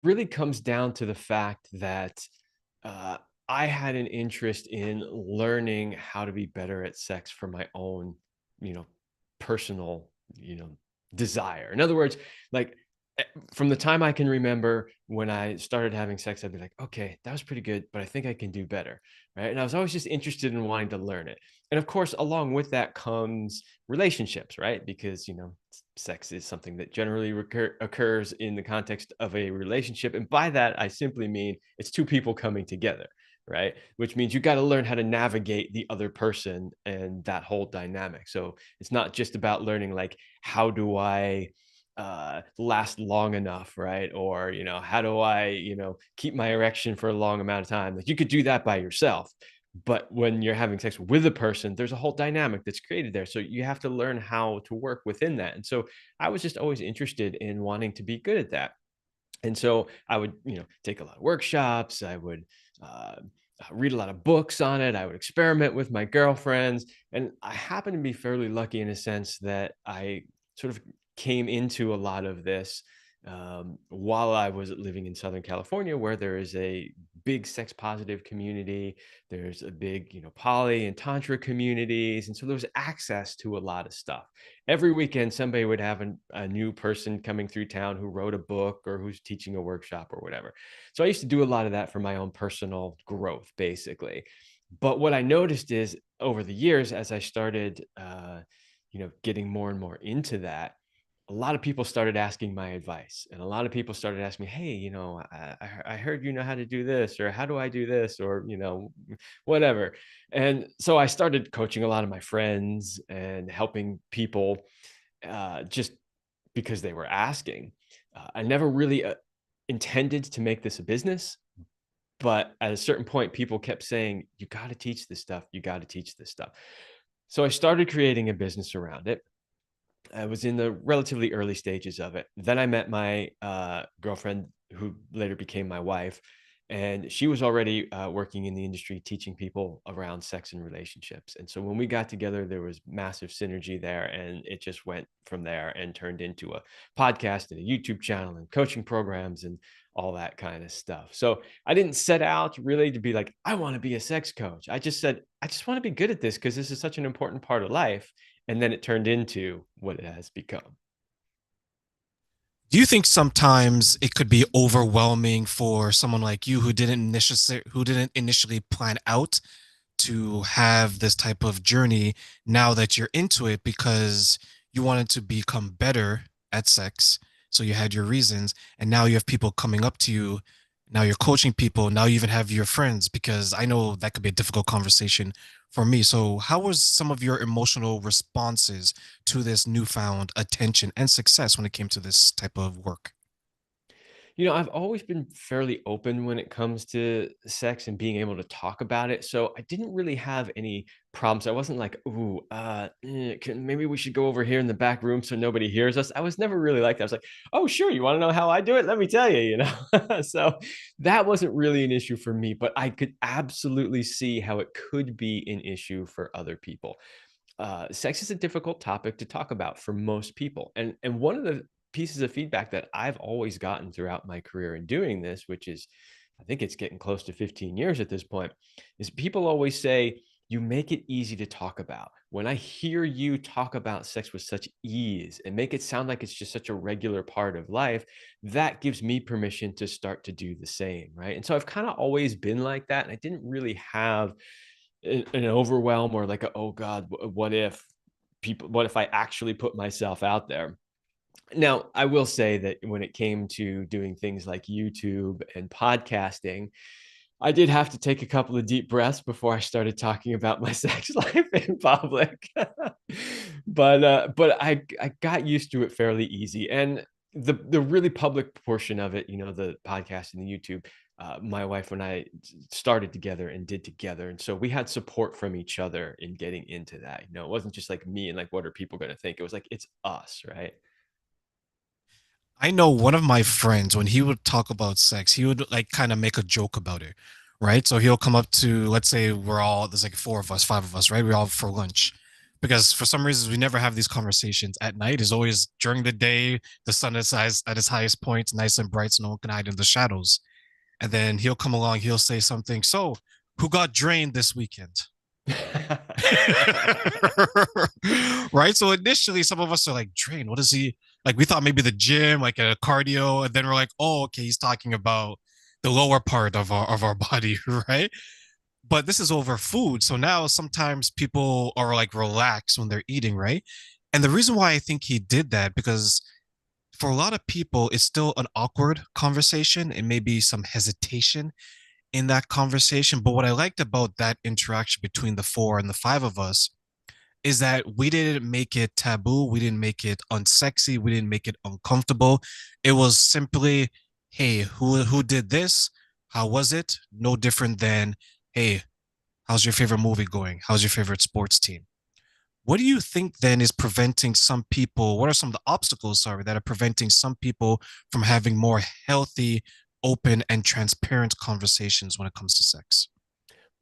really comes down to the fact that uh, I had an interest in learning how to be better at sex for my own, you know, personal, desire. In other words, like eh, from the time I can remember when I started having sex, I'd be like, okay, that was pretty good, but I think I can do better. Right. And I was always just interested in wanting to learn it. And of course, along with that comes relationships, right? Because, sex is something that generally occurs in the context of a relationship. And by that, I simply mean it's two people coming together, right? Which means you got to learn how to navigate the other person and that whole dynamic. So it's not just about learning, like, how do I last long enough, right? Or, how do I, keep my erection for a long amount of time? Like, you could do that by yourself. But when you're having sex with a person, there's a whole dynamic that's created there. So you have to learn how to work within that. And so I was just always interested in wanting to be good at that. And so I would, take a lot of workshops. I would uh, read a lot of books on it. I would experiment with my girlfriends. And I happen to be fairly lucky in a sense that I sort of came into a lot of this while I was living in Southern California, where there is a big sex positive community. There's a big, poly and tantra communities. And so there was access to a lot of stuff. Every weekend somebody would have a new person coming through town who wrote a book or who's teaching a workshop or whatever. So I used to do a lot of that for my own personal growth, basically. But what I noticed is over the years, as I started getting more and more into that, a lot of people started asking my advice, and a lot of people started asking me, hey, I heard you know how to do this, or how do I do this, or whatever. And so I started coaching a lot of my friends and helping people, just because they were asking. I never really intended to make this a business, but at a certain point, people kept saying, you got to teach this stuff. You got to teach this stuff. So I started creating a business around it. I was in the relatively early stages of it. Then I met my girlfriend, who later became my wife, and she was already working in the industry, teaching people around sex and relationships. And so when we got together, there was massive synergy there, and it just went from there and turned into a podcast and a YouTube channel and coaching programs and all that kind of stuff. So I didn't set out really to be like, I want to be a sex coach. I just said, I just want to be good at this because this is such an important part of life, and then it turned into what it has become. Do you think sometimes it could be overwhelming for someone like you who didn't initially plan out to have this type of journey now that you're into it because you wanted to become better at sex? So you had your reasons, and now you have people coming up to you. Now you're coaching people. Now you even have your friends, because I know that could be a difficult conversation for me. So, how was some of your emotional responses to this newfound attention and success when it came to this type of work? I've always been fairly open when it comes to sex and being able to talk about it. So I didn't really have any problems. I wasn't like, ooh, maybe we should go over here in the back room so nobody hears us. I was never really like that. I was like, oh, sure. You want to know how I do it? Let me tell you. So that wasn't really an issue for me, but I could absolutely see how it could be an issue for other people. Sex is a difficult topic to talk about for most people. And one of the pieces of feedback that I've always gotten throughout my career in doing this, which is, I think it's getting close to 15 years at this point, is people always say, you make it easy to talk about. When I hear you talk about sex with such ease and make it sound like it's just such a regular part of life, that gives me permission to start to do the same. Right. And so I've kind of always been like that. And I didn't really have an overwhelm or like, oh God, what if I actually put myself out there? Now, I will say that when it came to doing things like YouTube and podcasting, I did have to take a couple of deep breaths before I started talking about my sex life in public. But I got used to it fairly easy. And the really public portion of it, the podcast and the YouTube, my wife and I started together and did together. And so we had support from each other in getting into that. It wasn't just like me and like, what are people going to think? It was like, it's us, right? I know one of my friends, when he would talk about sex, he would like kind of make a joke about it, right? So he'll come up to, let's say there's like four of us, five of us, right? We're all for lunch. because for some reasons we never have these conversations at night. It's always during the day, the sun is at its highest point, nice and bright, so no one can hide in the shadows. And then he'll come along, he'll say something. So, who got drained this weekend? Right. So initially, some of us are like, drained. What is he like? We thought maybe the gym, like a cardio, and then we're like, oh, okay, he's talking about the lower part of our body, right? But this is over food. So now sometimes people are like relaxed when they're eating, right? And the reason why I think he did that, because for a lot of people, it's still an awkward conversation. It may be some hesitation in that conversation. But what I liked about that interaction between the four and the five of us is that we didn't make it taboo. We didn't make it unsexy. We didn't make it uncomfortable. It was simply, hey, who did this? How was it? No different than, hey, how's your favorite movie going? How's your favorite sports team? What do you think then is preventing some people? What are some of the obstacles, sorry, that are preventing some people from having more healthy, open, and transparent conversations when it comes to sex?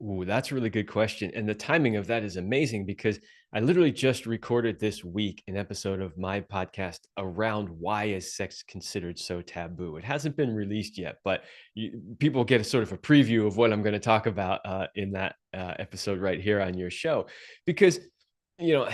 Ooh, that's a really good question. And the timing of that is amazing because I literally just recorded this week an episode of my podcast around why is sex considered so taboo. It hasn't been released yet, but people get a sort of a preview of what I'm going to talk about in that episode right here on your show. Because, you know,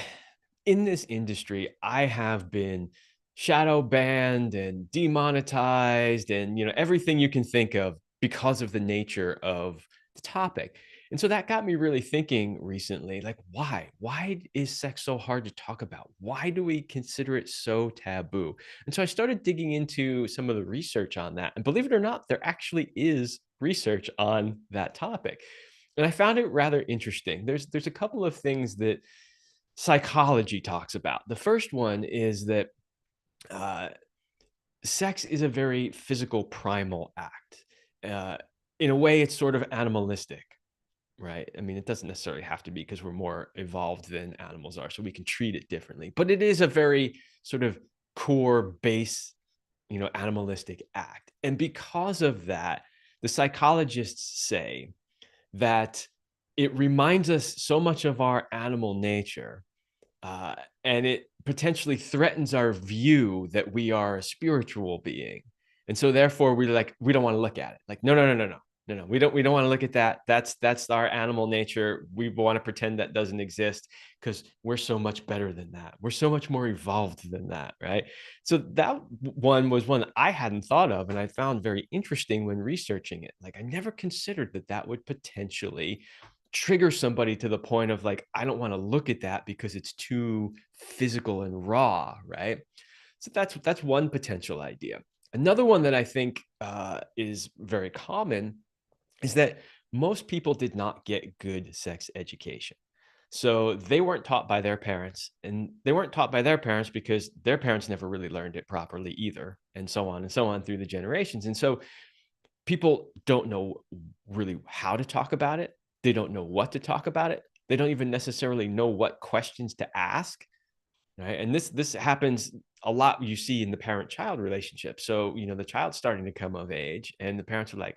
in this industry, I have been shadow banned and demonetized and, everything you can think of because of the nature of the topic. And so that got me really thinking recently, like, why? Why is sex so hard to talk about? Why do we consider it so taboo? And so I started digging into some of the research on that. And believe it or not, there actually is research on that topic. And I found it rather interesting. There's a couple of things that psychology talks about. The first one is that uh, sex is a very physical, primal act. Uh, in a way, it's sort of animalistic, right? I mean, it doesn't necessarily have to be because we're more evolved than animals are, so we can treat it differently. But it is a very sort of core base, animalistic act. And because of that, the psychologists say that it reminds us so much of our animal nature, uh, and it potentially threatens our view that we are a spiritual being. And so therefore we don't want to look at it. Like, no, no, no, no, no. No, no, we don't want to look at that. That's our animal nature. We want to pretend that doesn't exist because we're so much better than that. We're so much more evolved than that, right? So that one was one that I hadn't thought of, and I found very interesting when researching it. Like, I never considered that that would potentially trigger somebody to the point of like, I don't want to look at that because it's too physical and raw, right? So that's one potential idea. Another one that I think is very common is that most people did not get good sex education. So they weren't taught by their parents, and they weren't taught by their parents because their parents never really learned it properly either, and so on through the generations. And so people don't know really how to talk about it. They don't know what to talk about it. They don't even necessarily know what questions to ask, right? And this happens a lot. You see in the parent-child relationship. So the child's starting to come of age, and the parents are like,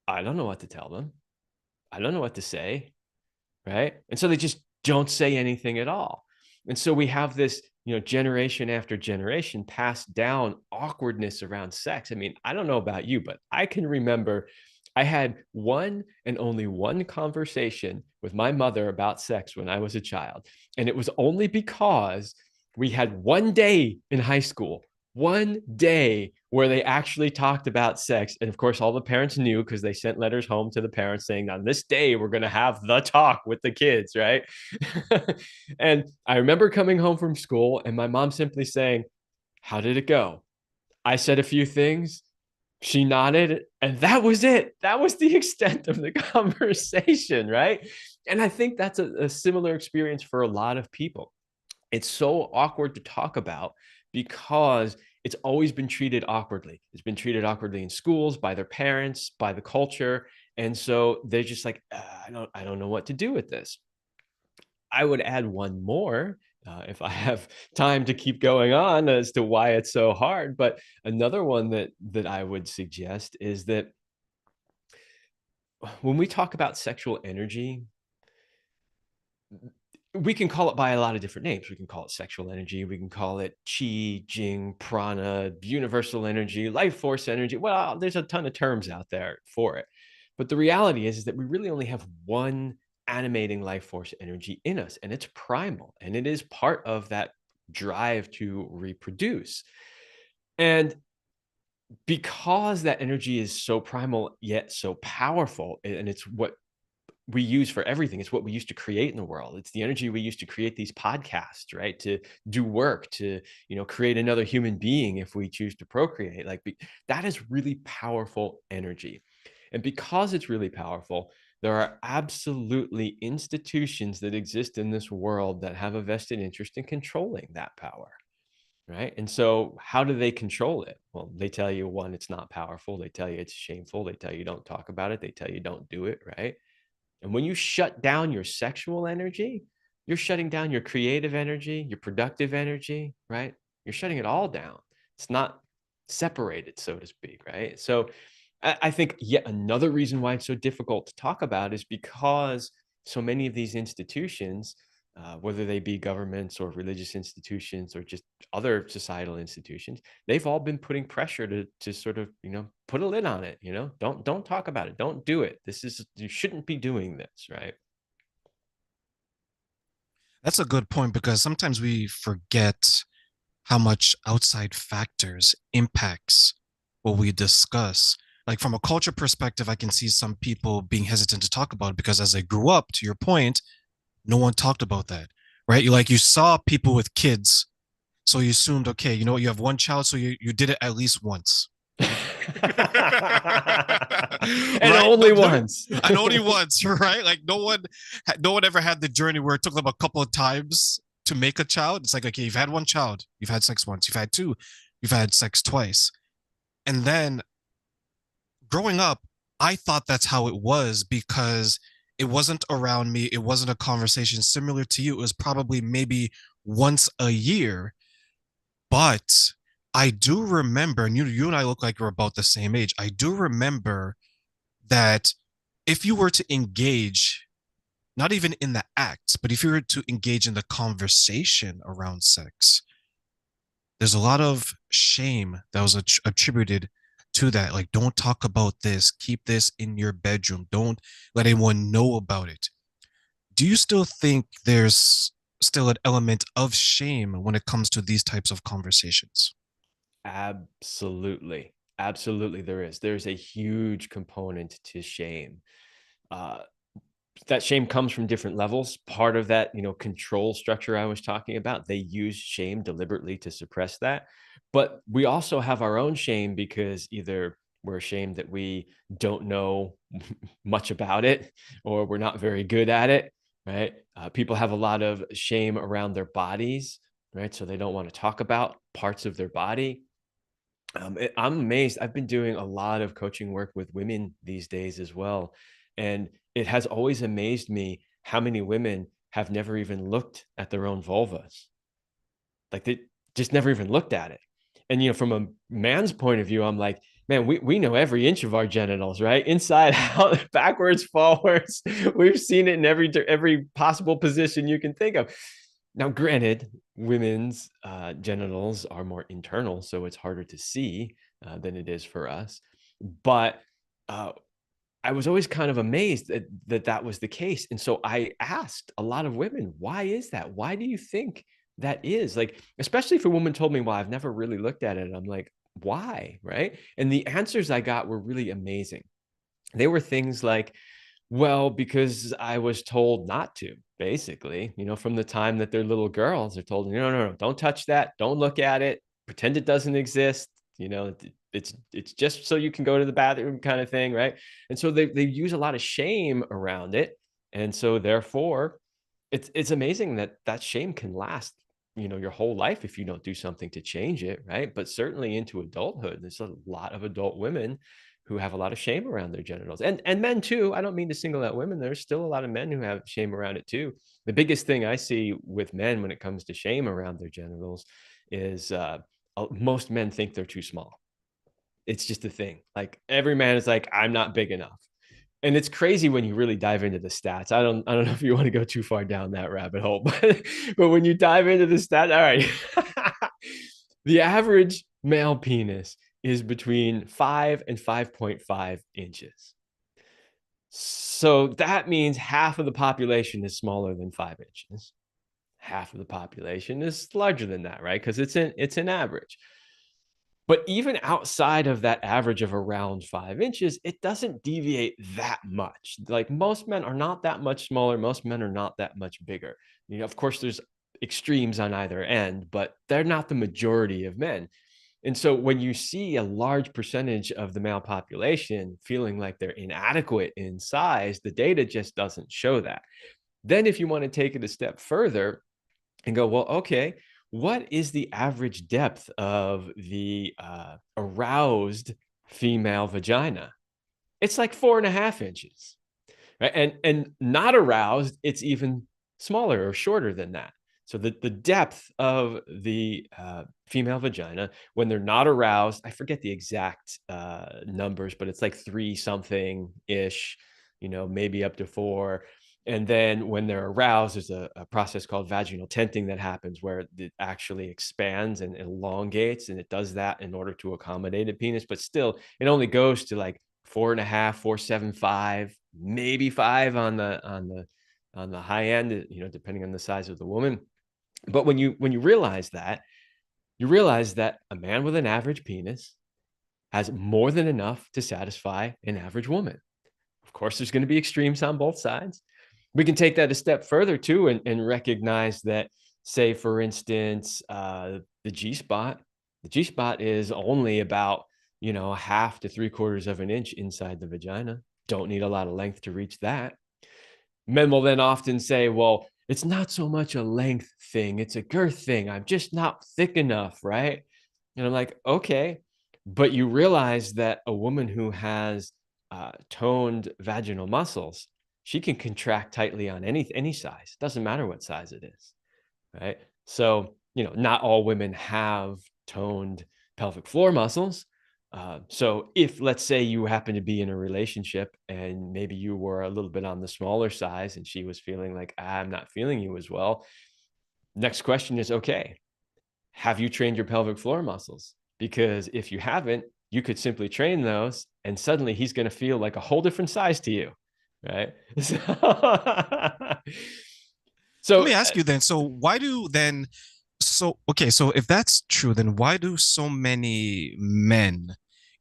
I don't know what to tell them. I don't know what to say, right? And so they just don't say anything at all. And so we have this, generation after generation passed down awkwardness around sex. I mean, I don't know about you, but I can remember I had one and only one conversation with my mother about sex when I was a child. And it was only because we had one day in high school, one day where they actually talked about sex. And of course, all the parents knew because they sent letters home to the parents saying, on this day, we're going to have the talk with the kids, right? And I remember coming home from school and my mom simply saying, how did it go? I said a few things. She nodded, and that was it. That was the extent of the conversation, right? And I think that's a similar experience for a lot of people. It's so awkward to talk about because it's always been treated awkwardly. It's been treated awkwardly in schools, by their parents, by the culture. And so they're just like, I don't know what to do with this. I would add one more if I have time to keep going on as to why it's so hard. But another one that I would suggest is that when we talk about sexual energy, We can call it by a lot of different names. We can call it sexual energy. We can call it chi, jing, prana, universal energy, life force energy. Well, there's a ton of terms out there for it. But the reality is that we really only have one animating life force energy in us, and it's primal, and it is part of that drive to reproduce. And because that energy is so primal yet so powerful, and it's what we use for everything. It's what we used to create in the world. It's the energy we used to create these podcasts, right? To do work, to, create another human being if we choose to procreate. That is really powerful energy. And because it's really powerful, there are absolutely institutions that exist in this world that have a vested interest in controlling that power. Right. And so, how do they control it? Well, they tell you, one, it's not powerful. They tell you it's shameful. They tell you don't talk about it. They tell you don't do it. Right. And when you shut down your sexual energy, you're shutting down your creative energy, your productive energy, right? You're shutting it all down. It's not separated, so to speak, right? So I think yet another reason why it's so difficult to talk about is because so many of these institutions, whether they be governments or religious institutions or just other societal institutions, they've all been putting pressure to sort of, put a lid on it. Don't talk about it, don't do it. This is, you shouldn't be doing this, right? That's a good point because sometimes we forget how much outside factors impacts what we discuss. Like from a culture perspective, I can see some people being hesitant to talk about it because as they grew up, to your point, no one talked about that, right? You saw people with kids, so you assumed, okay, you know what, you have one child, so you did it at least once. And Right? only once. And only once, right? Like no one ever had the journey where it took them a couple of times to make a child. It's like, okay, you've had one child, you've had sex once, you've had two, you've had sex twice. And then growing up, I thought that's how it was because it wasn't around me. It wasn't a conversation similar to you. It was probably maybe once a year. But I do remember, and you and I look like we're about the same age. I do remember that if you were to engage, not even in the act, but if you were to engage in the conversation around sex, there's a lot of shame that was attributed to that. Like, don't talk about this, keep this in your bedroom, don't let anyone know about it. Do you still think there's still an element of shame when it comes to these types of conversations? Absolutely. Absolutely, there is. There's a huge component to shame. Uh, that shame comes from different levels. Part of that, control structure I was talking about, they use shame deliberately to suppress that. But we also have our own shame because either we're ashamed that we don't know much about it or we're not very good at it, right? People have a lot of shame around their bodies, right? So they don't want to talk about parts of their body. I'm amazed. I've been doing a lot of coaching work with women these days as well. And it has always amazed me how many women have never even looked at their own vulvas. Like they just never even looked at it. And, from a man's point of view, I'm like, man, we know every inch of our genitals, right? Inside out, backwards, forwards. We've seen it in every possible position you can think of. Now, granted, women's genitals are more internal, so it's harder to see than it is for us. But uh, I was always kind of amazed that was the case. And so I asked a lot of women, why is that? Why do you think that is? Like, especially if a woman told me, well, I've never really looked at it. I'm like, why? Right. And the answers I got were really amazing. They were things like, well, because I was told not to, basically, from the time that they're little girls, they're told, no, no, no, don't touch that. Don't look at it. Pretend it doesn't exist. It's just so you can go to the bathroom kind of thing, right? And so they use a lot of shame around it. And so therefore, it's amazing that shame can last, your whole life if you don't do something to change it, right? But certainly into adulthood, there's a lot of adult women who have a lot of shame around their genitals, and men too. I don't mean to single out women. There's still a lot of men who have shame around it too. The biggest thing I see with men when it comes to shame around their genitals is most men think they're too small. It's just a thing. Like every man is like, I'm not big enough. And it's crazy when you really dive into the stats. I don't know if you want to go too far down that rabbit hole, but when you dive into the stats, all right. The average male penis is between 5 and 5.5 inches. So that means half of the population is smaller than 5 inches. Half of the population is larger than that, right? Because it's an average. But even outside of that average of around 5 inches, it doesn't deviate that much. Like most men are not that much smaller. Most men are not that much bigger. Of course, there's extremes on either end, but they're not the majority of men. And so when you see a large percentage of the male population feeling like they're inadequate in size, the data just doesn't show that. Then, if you want to take it a step further and go, well, okay, what is the average depth of the aroused female vagina? It's like 4.5 inches, right? And not aroused, it's even smaller or shorter than that. So the depth of the female vagina when they're not aroused, I forget the exact numbers, but it's like 3 something ish, maybe up to 4. And then when they're aroused, there's a process called vaginal tenting that happens where it actually expands and elongates, and it does that in order to accommodate a penis. But still, it only goes to like 4.5, 4.75, maybe 5 on the high end, depending on the size of the woman. But when you realize that, you realize that a man with an average penis has more than enough to satisfy an average woman. Of course, there's going to be extremes on both sides. We can take that a step further too, and recognize that, say, for instance, the G spot. The G spot is only about a half to 3/4 of an inch inside the vagina. Don't need a lot of length to reach that. Men will then often say, well, it's not so much a length thing, it's a girth thing. I'm just not thick enough, right? And I'm like, okay, but you realize that a woman who has toned vaginal muscles, she can contract tightly on any size. Doesn't matter what size it is, right? So, not all women have toned pelvic floor muscles. So if, let's say, you happen to be in a relationship and maybe you were a little bit on the smaller size and she was feeling like, I'm not feeling you as well. Next question is, okay, have you trained your pelvic floor muscles? Because if you haven't, you could simply train those and suddenly he's going to feel like a whole different size to you, right? Let So, me ask you then. So why do then so okay, so if that's true, then why do so many men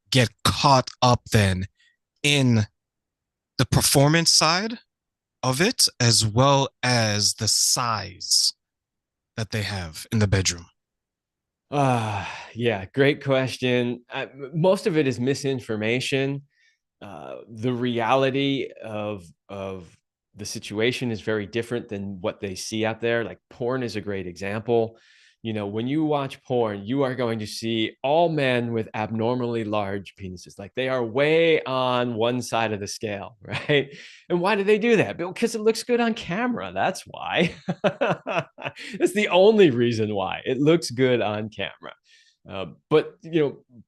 get caught up then in the performance side of it as well as the size that they have in the bedroom? yeah, great question. Most of it is misinformation. The reality of the situation is very different than what they see out there. Like porn is a great example. When you watch porn, you are going to see all men with abnormally large penises. Like they are way on one side of the scale, right? And why do they do that? Because it looks good on camera. That's why. That's the only reason why. It looks good on camera. But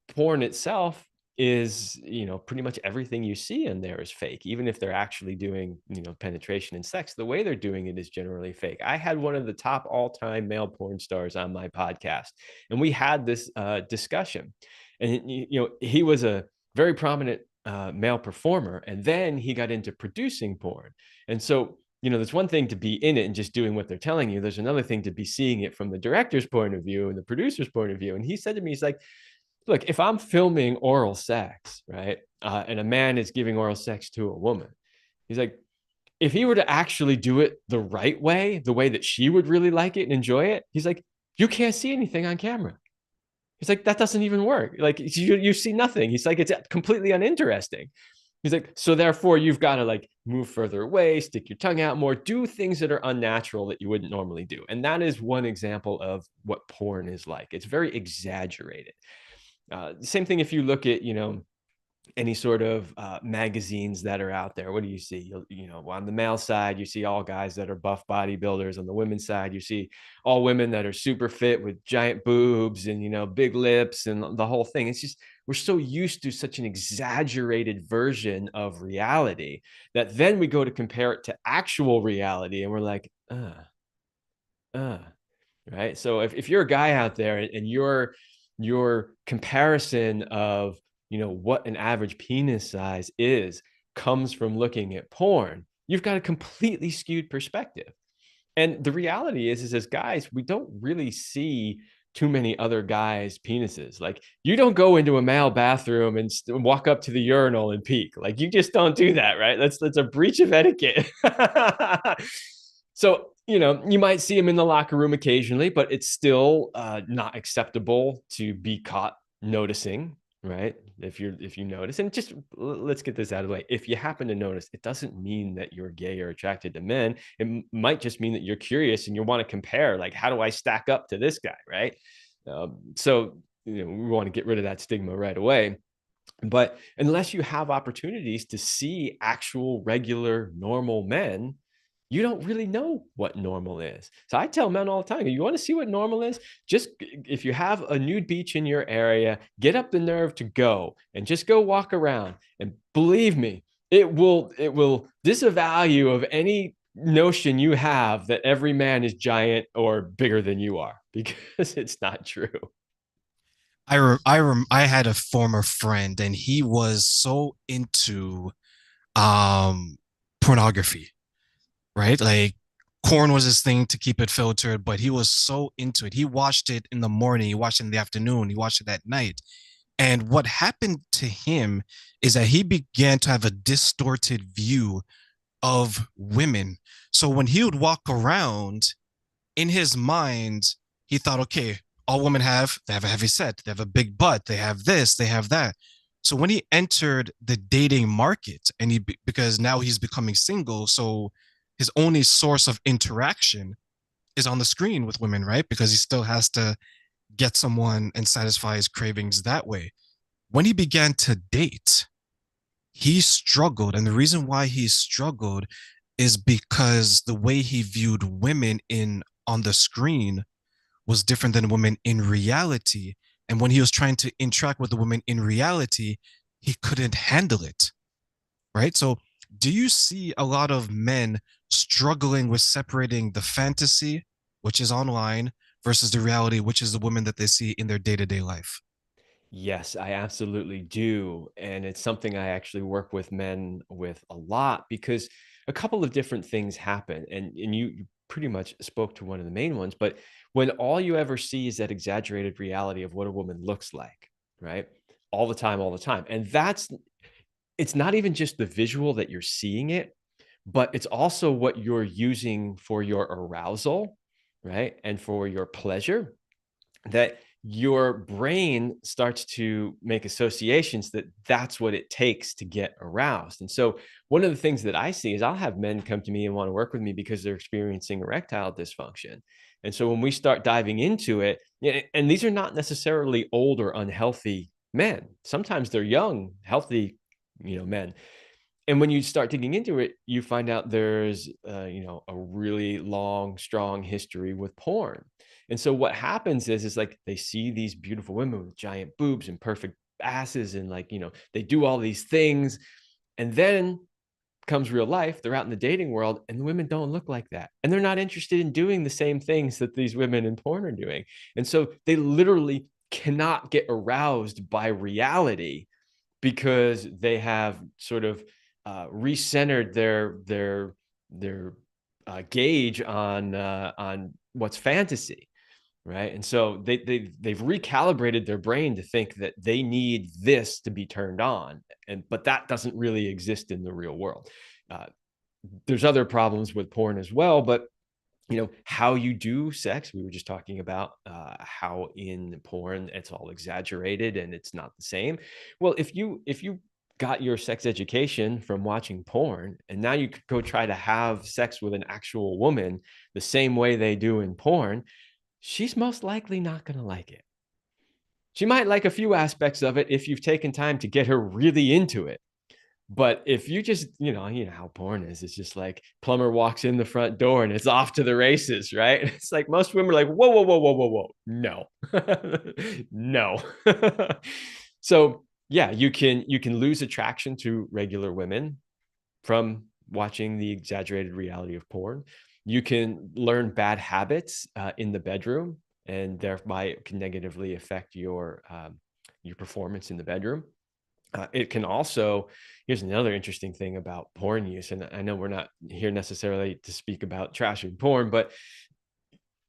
porn itself is pretty much everything you see in there is fake. Even if they're actually doing penetration and sex, the way they're doing it is generally fake. I had one of the top all-time male porn stars on my podcast, and we had this discussion. And he was a very prominent male performer, and then he got into producing porn. And so there's one thing to be in it and just doing what they're telling you. There's another thing to be seeing it from the director's point of view and the producer's point of view. And he said to me, he's like, look, if I'm filming oral sex, right, and a man is giving oral sex to a woman, he's like, if he were to actually do it the right way, the way that she would really like it and enjoy it, he's like, you can't see anything on camera. He's like, that doesn't even work. Like you see nothing. He's like, it's completely uninteresting. He's like, so therefore you've got to like move further away, stick your tongue out more, do things that are unnatural that you wouldn't normally do. And that is one example of what porn is like. It's very exaggerated. Same thing if you look at, any sort of magazines that are out there, what do you see? You know, on the male side, you see all guys that are buff bodybuilders. On the women's side, you see all women that are super fit with giant boobs and, you know, big lips and the whole thing. It's just, we're so used to such an exaggerated version of reality that then we go to compare it to actual reality and we're like, uh, right? So if you're a guy out there and your comparison of, you know, what an average penis size is comes from looking at porn, you've got a completely skewed perspective. And the reality is as guys, we don't really see too many other guys' penises. Like, you don't go into a male bathroom and walk up to the urinal and peek. Like, you just don't do that, right? That's a breach of etiquette. So, you know, you might see him in the locker room occasionally, but it's still not acceptable to be caught noticing, right? If you notice, and just let's get this out of the way. If you happen to notice, it doesn't mean that you're gay or attracted to men. It might just mean that you're curious and you want to compare, like, how do I stack up to this guy, right? So, you know, we want to get rid of that stigma right away. But unless you have opportunities to see actual, regular, normal men, you don't really know what normal is. So I tell men all the time, you want to see what normal is? Just if you have a nude beach in your area, get up the nerve to go and just go walk around. And believe me, it will disavow of any notion you have that every man is giant or bigger than you are, because it's not true. I had a former friend and he was so into um pornography, right? Like corn was his thing to keep it filtered, but he was so into it. He watched it in the morning, he watched it in the afternoon, he watched it at night. And what happened to him is that he began to have a distorted view of women. So when he would walk around in his mind, he thought, okay, all women they have a heavy set, they have a big butt, they have this, they have that. So when he entered the dating market and because now he's becoming single, so his only source of interaction is on the screen with women, right? Because he still has to get someone and satisfy his cravings that way. When he began to date, he struggled. And the reason why he struggled is because the way he viewed women in on the screen was different than women in reality. And when he was trying to interact with the women in reality, he couldn't handle it. Right. So, do you see a lot of men struggling with separating the fantasy, which is online, versus the reality, which is the women that they see in their day to day life? Yes, I absolutely do. And it's something I actually work with men with a lot, because a couple of different things happen. And you pretty much spoke to one of the main ones. But when all you ever see is that exaggerated reality of what a woman looks like, right? All the time. And it's not even just the visual that you're seeing it, but it's also what you're using for your arousal, right? And for your pleasure, that your brain starts to make associations that that's what it takes to get aroused. And so one of the things that I see is I'll have men come to me and want to work with me because they're experiencing erectile dysfunction. And so when we start diving into it, and these are not necessarily old or unhealthy men. Sometimes they're young, healthy, you know, men. And when you start digging into it, you find out there's, you know, a really long, strong history with porn. And so what happens is like they see these beautiful women with giant boobs and perfect asses, and, like, you know, they do all these things, and then comes real life. They're out in the dating world, and the women don't look like that, and they're not interested in doing the same things that these women in porn are doing. And so they literally cannot get aroused by reality because they have sort of recentered their gauge on what's fantasy, right? And so they've recalibrated their brain to think that they need this to be turned on, and but that doesn't really exist in the real world. Uh, there's other problems with porn as well, but, you know, how you do sex, we were just talking about how in porn it's all exaggerated and it's not the same. Well, if you got your sex education from watching porn, and now you could go try to have sex with an actual woman the same way they do in porn, she's most likely not going to like it. She might like a few aspects of it if you've taken time to get her really into it. But if you just, you know how porn is. It's just like plumber walks in the front door and it's off to the races, right? It's like most women are like, whoa, whoa, whoa, whoa, whoa, whoa. No. No. So yeah, you can lose attraction to regular women from watching the exaggerated reality of porn. You can learn bad habits in the bedroom, and thereby it can negatively affect your performance in the bedroom. It can also, here's another interesting thing about porn use, and I know we're not here necessarily to speak about trashing porn, but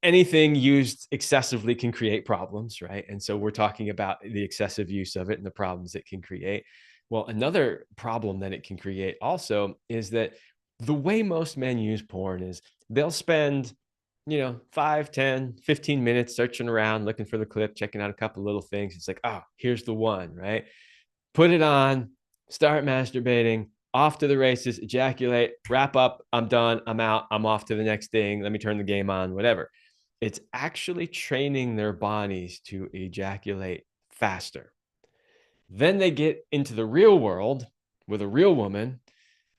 anything used excessively can create problems, right? And so we're talking about the excessive use of it and the problems it can create. Well, another problem that it can create also is that the way most men use porn is they'll spend 5, 10, 15 minutes searching around looking for the clip, checking out a couple little things. It's like, oh, here's the one, right? Put it on, start masturbating, off to the races, ejaculate, wrap up, I'm done, I'm out, I'm off to the next thing, let me turn the game on, whatever. It's actually training their bodies to ejaculate faster. Then they get into the real world with a real woman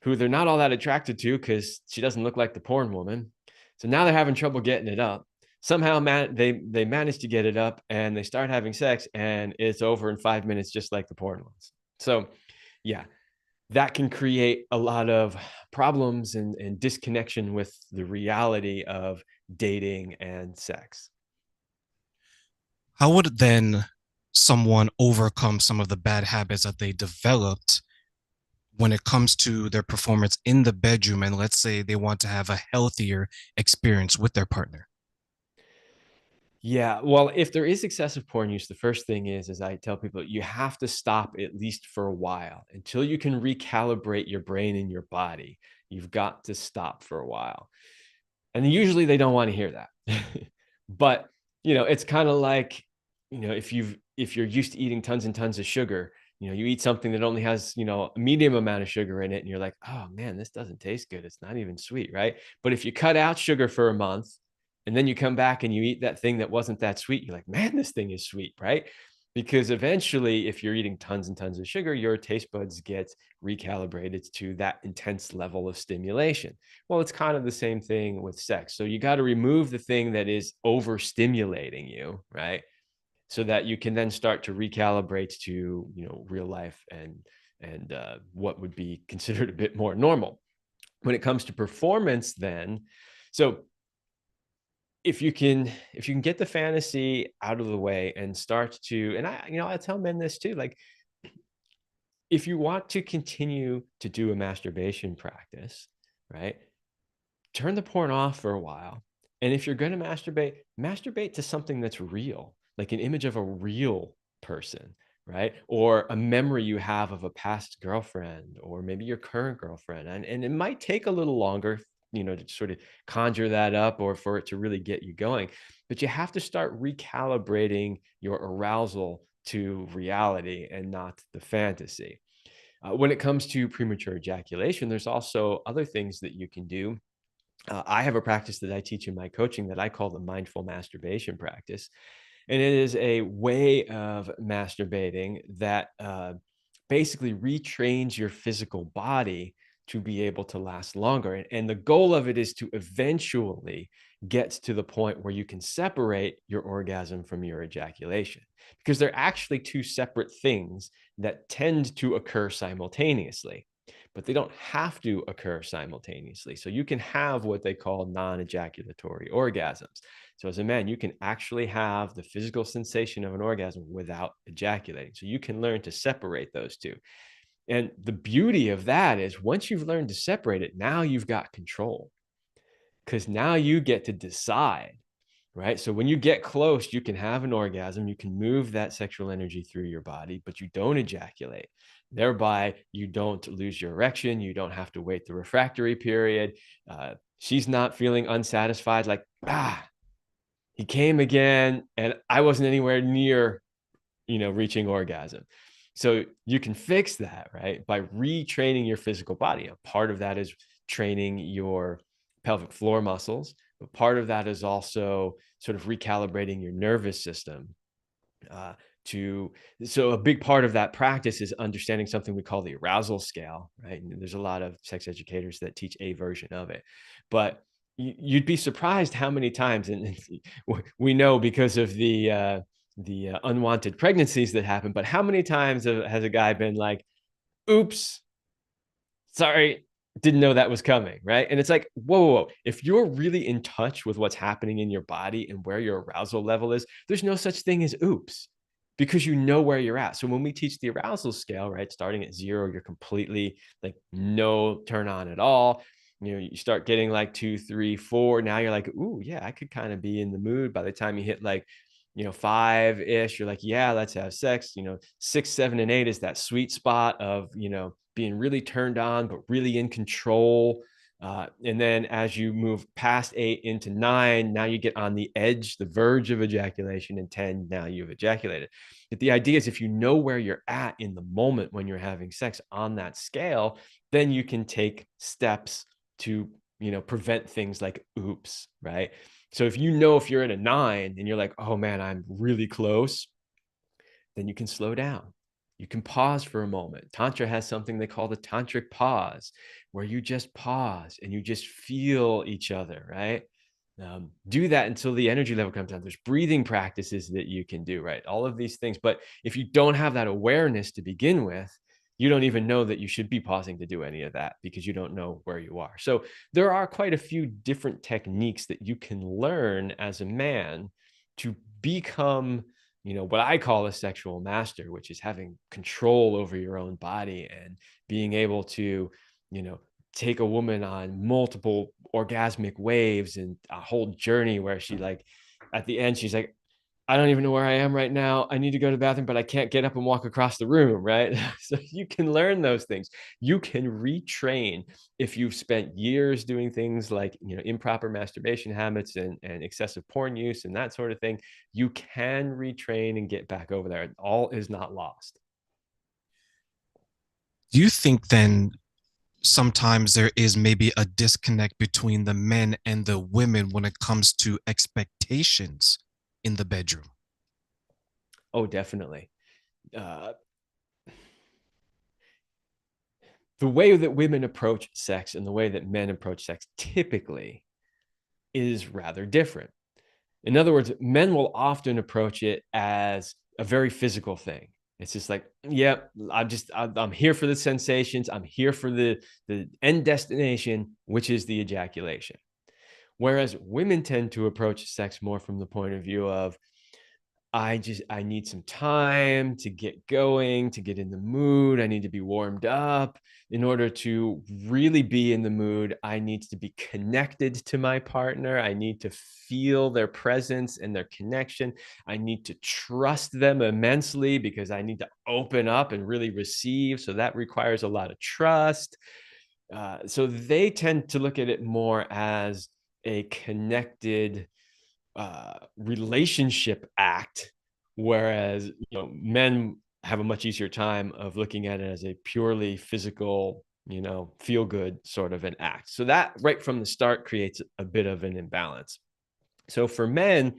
who they're not all that attracted to because she doesn't look like the porn woman. So now they're having trouble getting it up. Somehow they manage to get it up and they start having sex and it's over in 5 minutes, just like the porn ones. So yeah, that can create a lot of problems and disconnection with the reality of dating and sex. How would then someone overcome some of the bad habits that they developed when it comes to their performance in the bedroom? And let's say they want to have a healthier experience with their partner. Yeah, well, if there is excessive porn use, the first thing is I tell people you have to stop at least for a while until you can recalibrate your brain and your body. You've got to stop for a while. And usually they don't want to hear that. But, it's kind of like, if you're used to eating tons and tons of sugar, you eat something that only has, a medium amount of sugar in it and you're like, "Oh man, this doesn't taste good. It's not even sweet," right? But if you cut out sugar for a month and then you come back and you eat that thing that wasn't that sweet, you're like, "Man, this thing is sweet," right? Because eventually, if you're eating tons and tons of sugar, your taste buds get recalibrated to that intense level of stimulation. Well, it's kind of the same thing with sex. So you got to remove the thing that is overstimulating you, right? So that you can then start to recalibrate to, real life and what would be considered a bit more normal. When it comes to performance, then, so if you can get the fantasy out of the way and start to, and I tell men this too, like if you want to continue to do a masturbation practice, right? Turn the porn off for a while. And if you're going to masturbate to something that's real, like an image of a real person, right? Or a memory you have of a past girlfriend or maybe your current girlfriend. And it might take a little longer, to sort of conjure that up or for it to really get you going. But you have to start recalibrating your arousal to reality and not the fantasy. When it comes to premature ejaculation, there's also other things that you can do. I have a practice that I teach in my coaching that I call the mindful masturbation practice. And it is a way of masturbating that basically retrains your physical body to be able to last longer. And the goal of it is to eventually get to the point where you can separate your orgasm from your ejaculation, because they're actually two separate things that tend to occur simultaneously, but they don't have to occur simultaneously. So you can have what they call non-ejaculatory orgasms. So as a man, you can actually have the physical sensation of an orgasm without ejaculating. So you can learn to separate those two. And the beauty of that is once you've learned to separate it, now you've got control, because now you get to decide, right? So when you get close, you can have an orgasm, you can move that sexual energy through your body, but you don't ejaculate. Thereby, you don't lose your erection. You don't have to wait the refractory period. She's not feeling unsatisfied, like, he came again and I wasn't anywhere near, reaching orgasm. So you can fix that, right? By retraining your physical body. A part of that is training your pelvic floor muscles, but part of that is also sort of recalibrating your nervous system, uh, to, so a big part of that practice is understanding something we call the arousal scale, right? And there's a lot of sex educators that teach a version of it, but you'd be surprised how many times, and we know because of the unwanted pregnancies that happen, but how many times has a guy been like, oops, sorry, didn't know that was coming, right? And it's like, whoa, whoa, whoa. If you're really in touch with what's happening in your body and where your arousal level is, there's no such thing as oops, because you know where you're at. So when we teach the arousal scale, right, starting at 0, you're completely like no turn on at all. You know, you start getting like 2, 3, 4. Now you're like, ooh, yeah, I could kind of be in the mood. By the time you hit like, 5-ish, you're like, yeah, let's have sex. 6, 7, and 8 is that sweet spot of, being really turned on, but really in control. And then as you move past 8 into 9, now you get on the edge, the verge of ejaculation, and 10, now you've ejaculated. But the idea is if you know where you're at in the moment when you're having sex on that scale, then you can take steps to, prevent things like oops, right? So if if you're at a 9 and you're like, oh man, I'm really close, then you can slow down. You can pause for a moment. Tantra has something they call the tantric pause, where you just pause and you just feel each other, right? Do that until the energy level comes down. There's breathing practices that you can do, right? All of these things. But if you don't have that awareness to begin with, you don't even know that you should be pausing to do any of that because you don't know where you are. So there are quite a few different techniques that you can learn as a man to become, what I call a sexual master, which is having control over your own body and being able to, you know, take a woman on multiple orgasmic waves and a whole journey where she like, at the end, she's like, I don't even know where I am right now. I need to go to the bathroom, but I can't get up and walk across the room, right? So you can learn those things. You can retrain if you've spent years doing things like, improper masturbation habits and excessive porn use and that sort of thing. You can retrain and get back over there. All is not lost. Do you think then sometimes there is maybe a disconnect between the men and the women when it comes to expectations in the bedroom? Oh, definitely. Uh, the way that women approach sex and the way that men approach sex typically is rather different. In other words, men will often approach it as a very physical thing. It's just like, yeah, I'm here for the sensations. I'm here for the end destination, which is the ejaculation. Whereas women tend to approach sex more from the point of view of, I need some time to get going, to get in the mood. I need to be warmed up. In order to really be in the mood, I need to be connected to my partner. I need to feel their presence and their connection. I need to trust them immensely because I need to open up and really receive. So that requires a lot of trust. So they tend to look at it more as a connected relationship act, whereas men have a much easier time of looking at it as a purely physical, feel good sort of an act. So that right from the start creates a bit of an imbalance. So for men,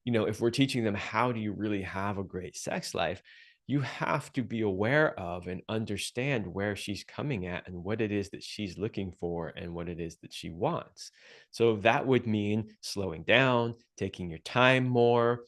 if we're teaching them how do you really have a great sex life, you have to be aware of and understand where she's coming at and what it is that she's looking for and what it is that she wants. So that would mean slowing down, taking your time more,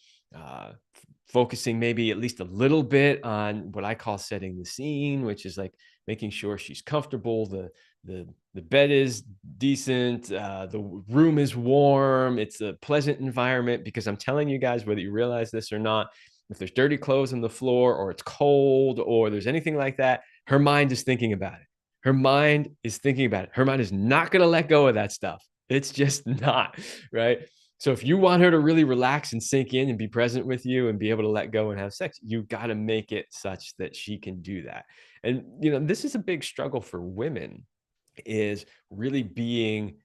focusing maybe at least a little bit on what I call setting the scene, which is like making sure she's comfortable, the bed is decent, the room is warm, it's a pleasant environment. Because I'm telling you guys, whether you realize this or not, if there's dirty clothes on the floor or it's cold or there's anything like that, her mind is thinking about it. Her mind is thinking about it. Her mind is not going to let go of that stuff. It's just not, right? So if you want her to really relax and sink in and be present with you and be able to let go and have sex, you got to make it such that she can do that. And this is a big struggle for women, is really being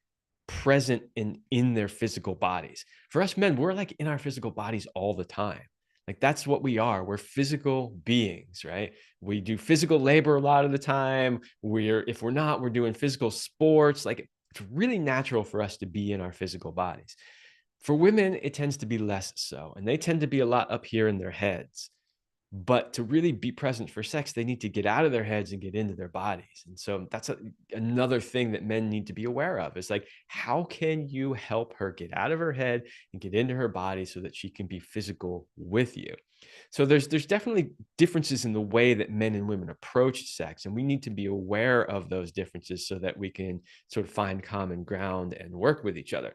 present in their physical bodies. For us men, we're like in our physical bodies all the time. Like that's what we are. We're physical beings, right? We do physical labor a lot of the time. If we're not, we're doing physical sports. Like it's really natural for us to be in our physical bodies. For women, it tends to be less so, and they tend to be a lot up here in their heads. But to really be present for sex, they need to get out of their heads and get into their bodies. And so that's another thing that men need to be aware of, is like, how can you help her get out of her head and get into her body so that she can be physical with you? So there's definitely differences in the way that men and women approach sex, and we need to be aware of those differences so that we can sort of find common ground and work with each other.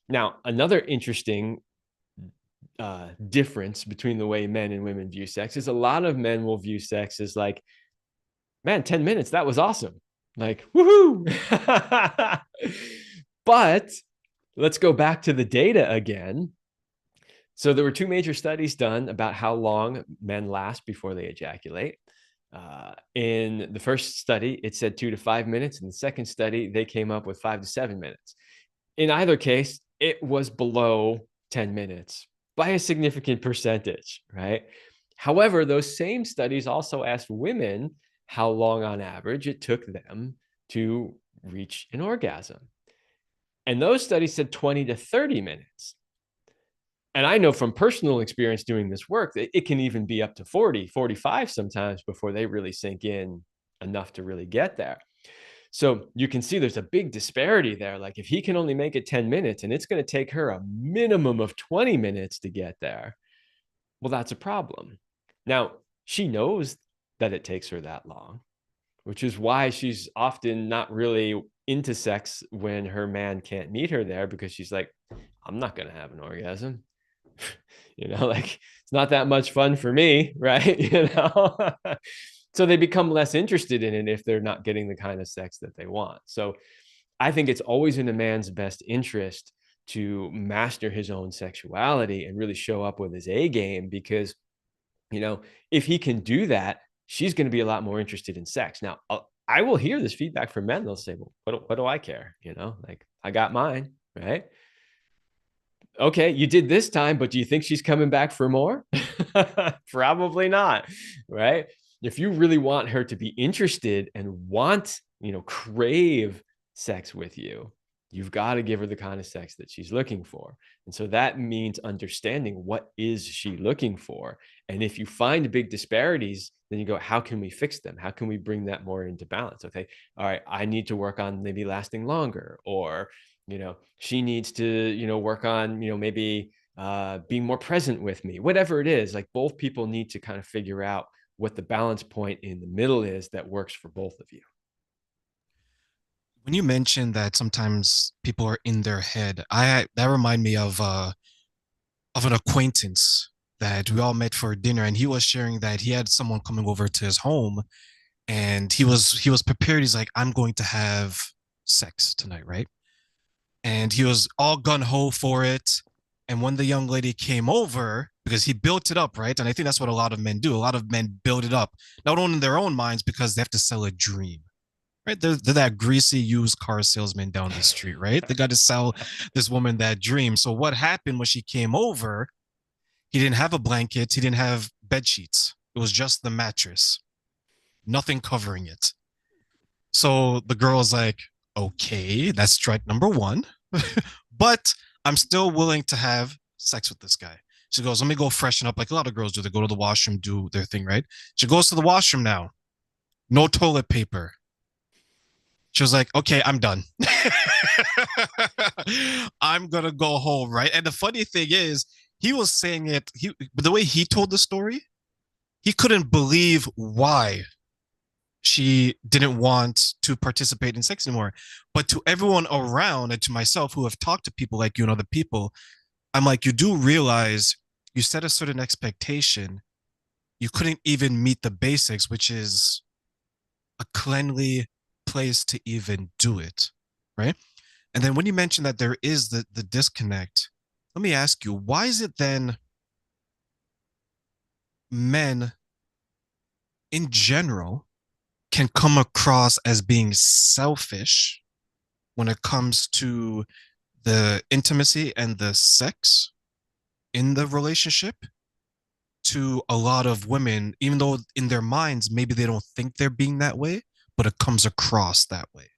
Now, another interesting difference between the way men and women view sex is, a lot of men will view sex as like, man, 10 minutes, that was awesome. Like, woohoo. But let's go back to the data again. So there were two major studies done about how long men last before they ejaculate. In the first study, it said 2 to 5 minutes. In the second study, they came up with 5 to 7 minutes. In either case, it was below 10 minutes by a significant percentage, right? However, those same studies also asked women how long on average it took them to reach an orgasm. And those studies said 20 to 30 minutes. And I know from personal experience doing this work that it can even be up to 40, 45 sometimes before they really sink in enough to really get there. So you can see there's a big disparity there. Like, if he can only make it 10 minutes and it's going to take her a minimum of 20 minutes to get there, well, that's a problem. Now, she knows that it takes her that long, which is why she's often not really into sex when her man can't meet her there, because she's like, I'm not going to have an orgasm. Like, it's not that much fun for me, right? So they become less interested in it if they're not getting the kind of sex that they want. So I think it's always in a man's best interest to master his own sexuality and really show up with his A game, because, if he can do that, she's going to be a lot more interested in sex. Now, I will hear this feedback from men. They'll say, well, what do I care? Like, I got mine, right? Okay, you did this time, but do you think she's coming back for more? Probably not, right? If you really want her to be interested and want, crave sex with you, you've got to give her the kind of sex that she's looking for. And so that means understanding, what is she looking for? And if you find big disparities, then you go, how can we fix them? How can we bring that more into balance? Okay, all right, I need to work on maybe lasting longer, or she needs to, work on, maybe being more present with me, whatever it is. Like, both people need to kind of figure out what the balance point in the middle is that works for both of you. When you mentioned that sometimes people are in their head, I that remind me of an acquaintance that we all met for dinner, and he was sharing that he had someone coming over to his home, and he was prepared. He's like, I'm going to have sex tonight, right? And he was all gun ho for it. And when the young lady came over, because he built it up, right? And I think that's what a lot of men do. A lot of men build it up, not only in their own minds, because they have to sell a dream, right? They're that greasy used car salesman down the street, right? They got to sell this woman that dream. So what happened when she came over? He didn't have a blanket. He didn't have bed sheets. It was just the mattress, nothing covering it. So the girl's like, okay, that's strike number one, but I'm still willing to have sex with this guy. She goes, let me go freshen up, like a lot of girls do. They go to the washroom, do their thing, right? She goes to the washroom now. No toilet paper. She was like, okay, I'm done. I'm going to go home, right? And the funny thing is, he was saying it, but the way he told the story, he couldn't believe why she didn't want to participate in sex anymore. But to everyone around and to myself who have talked to people like you and other people, I'm like, you do realize you set a certain expectation. You couldn't even meet the basics, which is a cleanly place to even do it. Right. And then when you mention that there is the disconnect, let me ask you, why is it then men in general can come across as being selfish when it comes to the intimacy and the sex in the relationship, to a lot of women, even though in their minds, maybe they don't think they're being that way, but it comes across that way?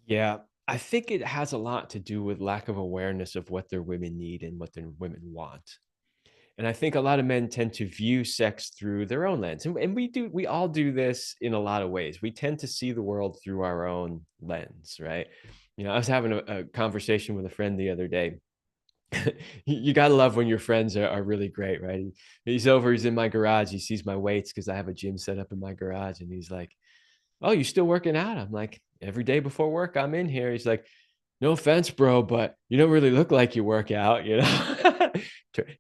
Yeah, I think it has a lot to do with lack of awareness of what their women need and what their women want. And I think a lot of men tend to view sex through their own lens. And we all do this in a lot of ways. We tend to see the world through our own lens, right? I was having a conversation with a friend the other day. You gotta love when your friends are really great, right? He's over, he's in my garage, he sees my weights because I have a gym set up in my garage, and he's like, "Oh, you still working out?" I'm like, "Every day before work, I'm in here." He's like, "No offense, bro, but you don't really look like you work out, you know?"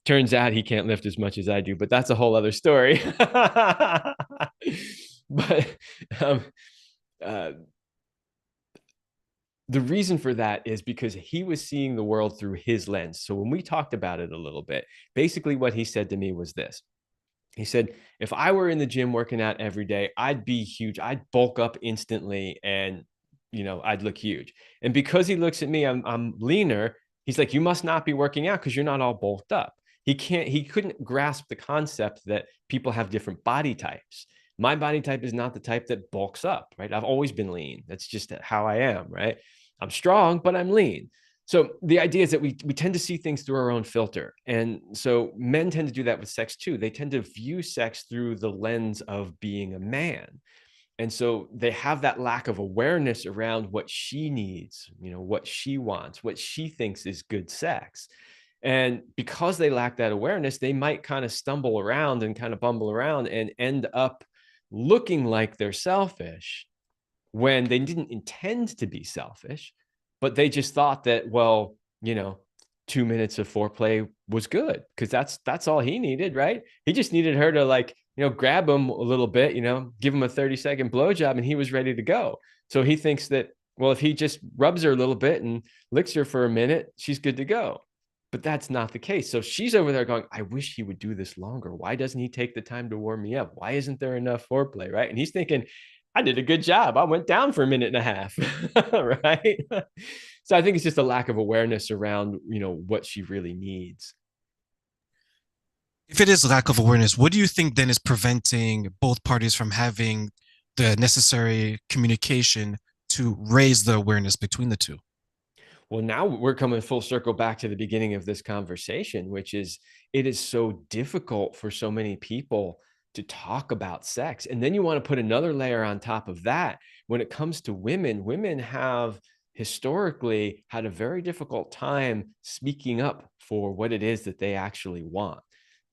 Turns out he can't lift as much as I do, but that's a whole other story. But, um, uh, the reason for that is because he was seeing the world through his lens. So when we talked about it a little bit, basically what he said to me was this. He said, if I were in the gym working out every day, I'd be huge. I'd bulk up instantly and, I'd look huge. And because he looks at me, I'm leaner. He's like, you must not be working out because you're not all bulked up. He couldn't grasp the concept that people have different body types. My body type is not the type that bulks up, right? I've always been lean. That's just how I am, right? I'm strong, but I'm lean. So the idea is that we tend to see things through our own filter. And so men tend to do that with sex too. They tend to view sex through the lens of being a man. And so they have that lack of awareness around what she needs, what she wants, what she thinks is good sex. And because they lack that awareness, they might kind of stumble around and kind of bumble around and end up looking like they're selfish when they didn't intend to be selfish, but they just thought that, well, 2 minutes of foreplay was good because that's all he needed, right? He just needed her to like, grab him a little bit, give him a 30-second blowjob, and he was ready to go. So he thinks that, well, if he just rubs her a little bit and licks her for a minute, she's good to go. But that's not the case. So she's over there going, I wish he would do this longer. Why doesn't he take the time to warm me up? Why isn't there enough foreplay? Right. And he's thinking, I did a good job. I went down for a minute and a half. Right. So I think it's just a lack of awareness around, what she really needs. If it is lack of awareness, what do you think then is preventing both parties from having the necessary communication to raise the awareness between the two? Well, now we're coming full circle back to the beginning of this conversation, which is it is so difficult for so many people to talk about sex. And then you want to put another layer on top of that. When it comes to women, women have historically had a very difficult time speaking up for what it is that they actually want.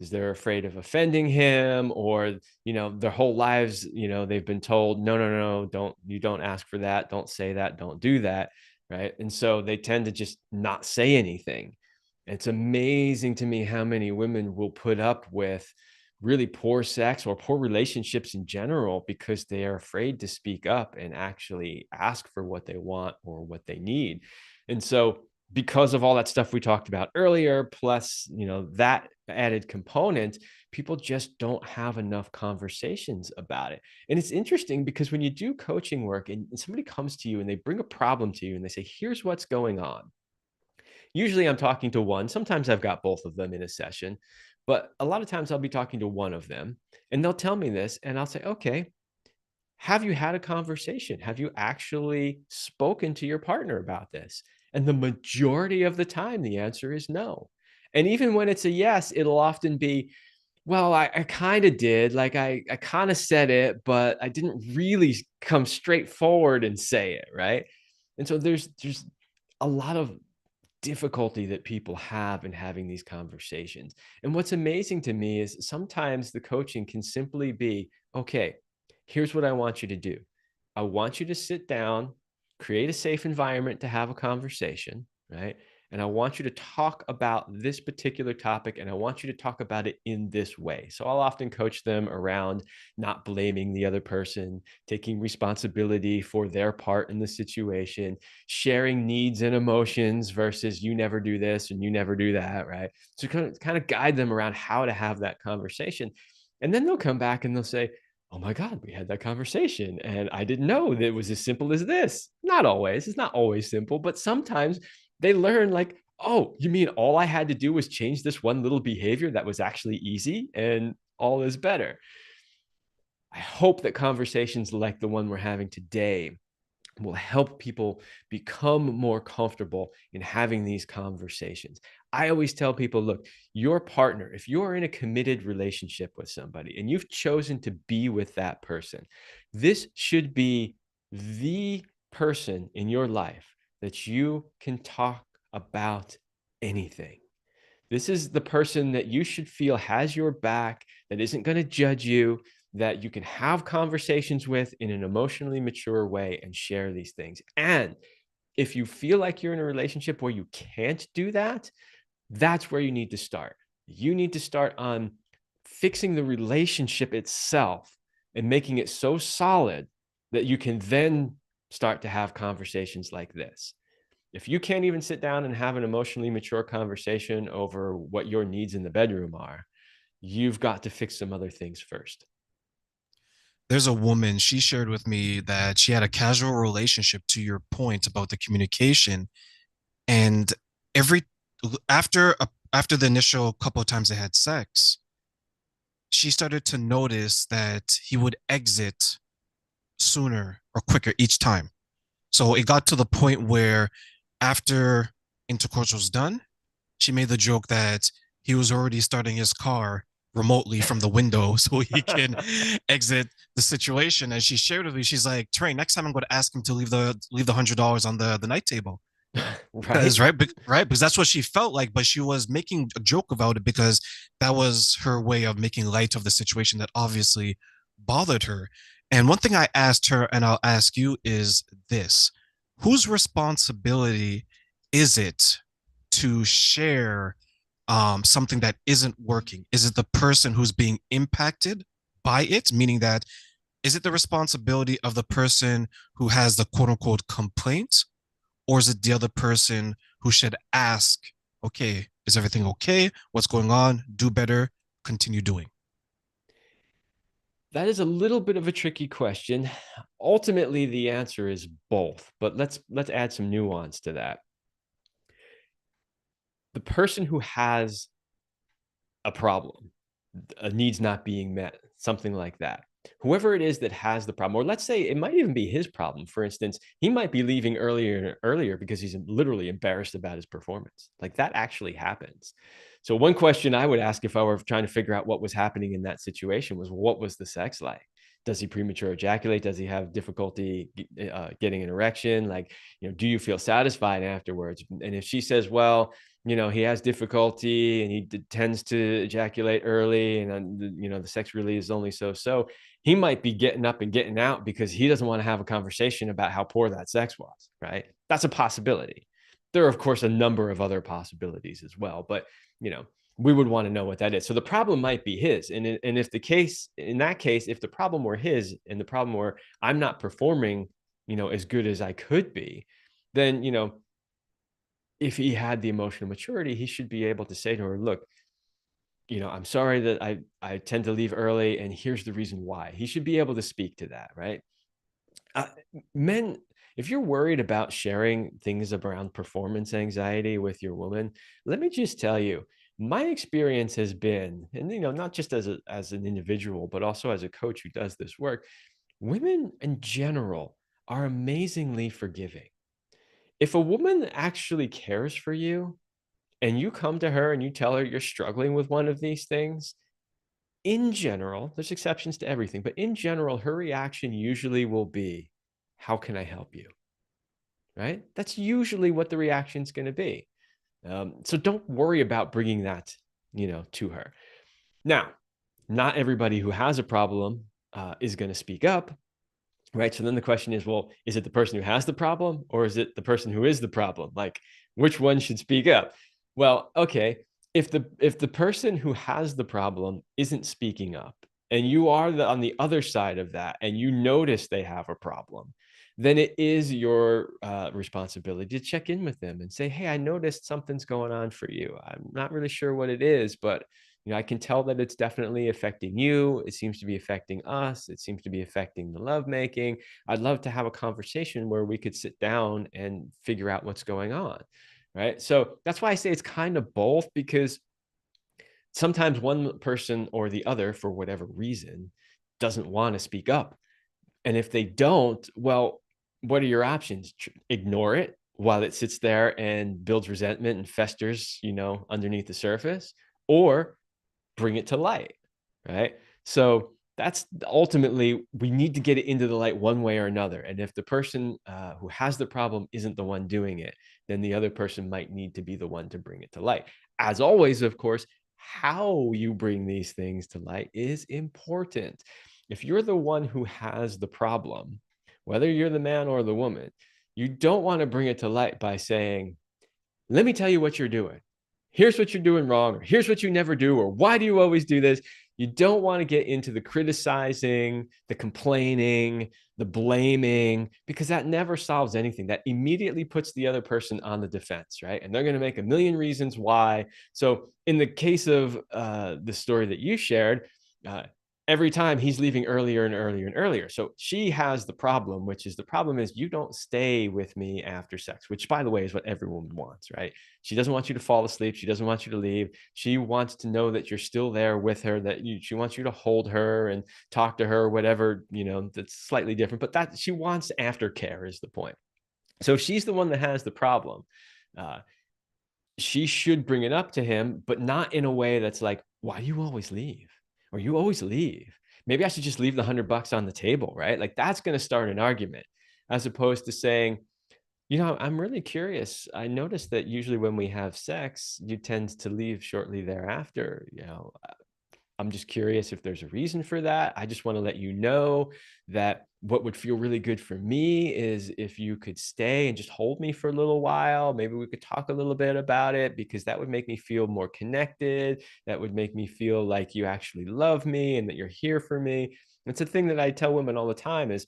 Is they're afraid of offending him, or their whole lives, they've been told, no, no, no, don't ask for that, don't say that, don't do that, right? And so they tend to just not say anything. It's amazing to me how many women will put up with really poor sex or poor relationships in general because they are afraid to speak up and actually ask for what they want or what they need. And so because of all that stuff we talked about earlier, plus, that added component, people just don't have enough conversations about it. And it's interesting because when you do coaching work and somebody comes to you and they bring a problem to you and they say, here's what's going on. Usually I'm talking to one. Sometimes I've got both of them in a session, but a lot of times I'll be talking to one of them and they'll tell me this and I'll say, okay, have you had a conversation? Have you actually spoken to your partner about this? And the majority of the time, the answer is no. And even when it's a yes, it'll often be, well, I kind of did. Like I kind of said it, but I didn't really come straight forward and say it. Right. And so there's a lot of difficulty that people have in having these conversations. And what's amazing to me is sometimes the coaching can simply be, okay, here's what I want you to do. I want you to sit down, create a safe environment to have a conversation, right? And I want you to talk about this particular topic and I want you to talk about it in this way. So I'll often coach them around not blaming the other person, taking responsibility for their part in the situation, sharing needs and emotions versus you never do this and you never do that, right? So kind of guide them around how to have that conversation. And then they'll come back and they'll say, oh my God, we had that conversation. And I didn't know that it was as simple as this. Not always. It's not always simple, but sometimes they learn like, oh, you mean all I had to do was change this one little behavior that was actually easy and all is better. I hope that conversations like the one we're having today will help people become more comfortable in having these conversations. I always tell people, look, your partner, if you're in a committed relationship with somebody and you've chosen to be with that person, this should be the person in your life that you can talk about anything. This is the person that you should feel has your back, that isn't going to judge you, that you can have conversations with in an emotionally mature way and share these things. And if you feel like you're in a relationship where you can't do that, that's where you need to start. You need to start on fixing the relationship itself and making it so solid that you can then start to have conversations like this. If you can't even sit down and have an emotionally mature conversation over what your needs in the bedroom are, you've got to fix some other things first. There's a woman, she shared with me that she had a casual relationship, to your point about the communication, and every after the initial couple of times they had sex, she started to notice that he would exit sooner or quicker each time. So it got to the point where after intercourse was done, she made the joke that he was already starting his car remotely from the window so he can exit the situation. And she shared with me, she's like, Trey, next time I'm going to ask him to leave the $100 on the night table. Because Right? right, because that's what she felt like, but she was making a joke about it because that was her way of making light of the situation that obviously bothered her. And one thing I asked her, and I'll ask you, is this: whose responsibility is it to share something that isn't working? Is it the person who's being impacted by it? Meaning that, is it the responsibility of the person who has the quote unquote complaint, or is it the other person who should ask, okay, is everything okay? What's going on? Do better, continue doing. That is a little bit of a tricky question. Ultimately, the answer is both, but let's add some nuance to that. The person who has a problem, a needs not being met, something like that. Whoever it is that has the problem, or let's say it might even be his problem. For instance, he might be leaving earlier because he's literally embarrassed about his performance. Like that actually happens. So one question I would ask if I were trying to figure out what was happening in that situation was, what was the sex like? Does he premature ejaculate? Does he have difficulty getting an erection? Like, do you feel satisfied afterwards? And if she says, well, he has difficulty and he tends to ejaculate early, and the sex really is only so, he might be getting up and getting out because he doesn't want to have a conversation about how poor that sex was, right? That's a possibility. There are, of course, a number of other possibilities as well, but you know we would want to know what that is. So the problem might be his, and if the case in that case, if the problem were his and the problem were I'm not performing as good as I could be, then if he had the emotional maturity, he should be able to say to her, look, I'm sorry that I tend to leave early, and here's the reason why. He should be able to speak to that, right? uh, Men, if you're worried about sharing things around performance anxiety with your woman, let me just tell you, my experience has been, and not just as an individual, but also as a coach who does this work, women in general are amazingly forgiving. If a woman actually cares for you and you come to her and you tell her you're struggling with one of these things, in general, there's exceptions to everything, but in general, her reaction usually will be, how can I help you? Right? That's usually what the reaction is going to be. So don't worry about bringing that, to her. Now, not everybody who has a problem is going to speak up, right? So then the question is, well, is it the person who has the problem, or is it the person who is the problem? Like, which one should speak up? Well, okay, if the person who has the problem isn't speaking up, and you are on the other side of that, and you notice they have a problem, then it is your responsibility to check in with them and say, hey, I noticed something's going on for you. I'm not really sure what it is, but I can tell that it's definitely affecting you. It seems to be affecting us. It seems to be affecting the lovemaking. I'd love to have a conversation where we could sit down and figure out what's going on. Right. So that's why I say it's kind of both, because sometimes one person or the other, for whatever reason, doesn't want to speak up. And if they don't, well, what are your options? Ignore it, while it sits there and builds resentment and festers, underneath the surface, or bring it to light, right? So that's ultimately, we need to get it into the light one way or another. And if the person who has the problem isn't the one doing it, then the other person might need to be the one to bring it to light. As always, of course, how you bring these things to light is important. If you're the one who has the problem, whether you're the man or the woman, you don't want to bring it to light by saying, let me tell you what you're doing. Here's what you're doing wrong, or here's what you never do, or why do you always do this? You don't want to get into the criticizing, the complaining, the blaming, because that never solves anything. That immediately puts the other person on the defense, right? And they're going to make a million reasons why. So in the case of the story that you shared, uh, every time he's leaving earlier and earlier and earlier. So she has the problem, which is, the problem is you don't stay with me after sex, which, by the way, is what every woman wants, right? She doesn't want you to fall asleep. She doesn't want you to leave. She wants to know that you're still there with her, that she wants you to hold her and talk to her, whatever, that's slightly different, but that she wants aftercare is the point. So if she's the one that has the problem, uh, she should bring it up to him, but not in a way that's like, why do you always leave? Or you always leave. Maybe I should just leave the $100 on the table, right? Like, that's going to start an argument, as opposed to saying, I'm really curious. I noticed that usually when we have sex, you tend to leave shortly thereafter. I'm just curious if there's a reason for that. I just want to let you know that what would feel really good for me is if you could stay and just hold me for a little while. Maybe we could talk a little bit about it, because that would make me feel more connected. That would make me feel like you actually love me and that you're here for me. It's a thing that I tell women all the time is,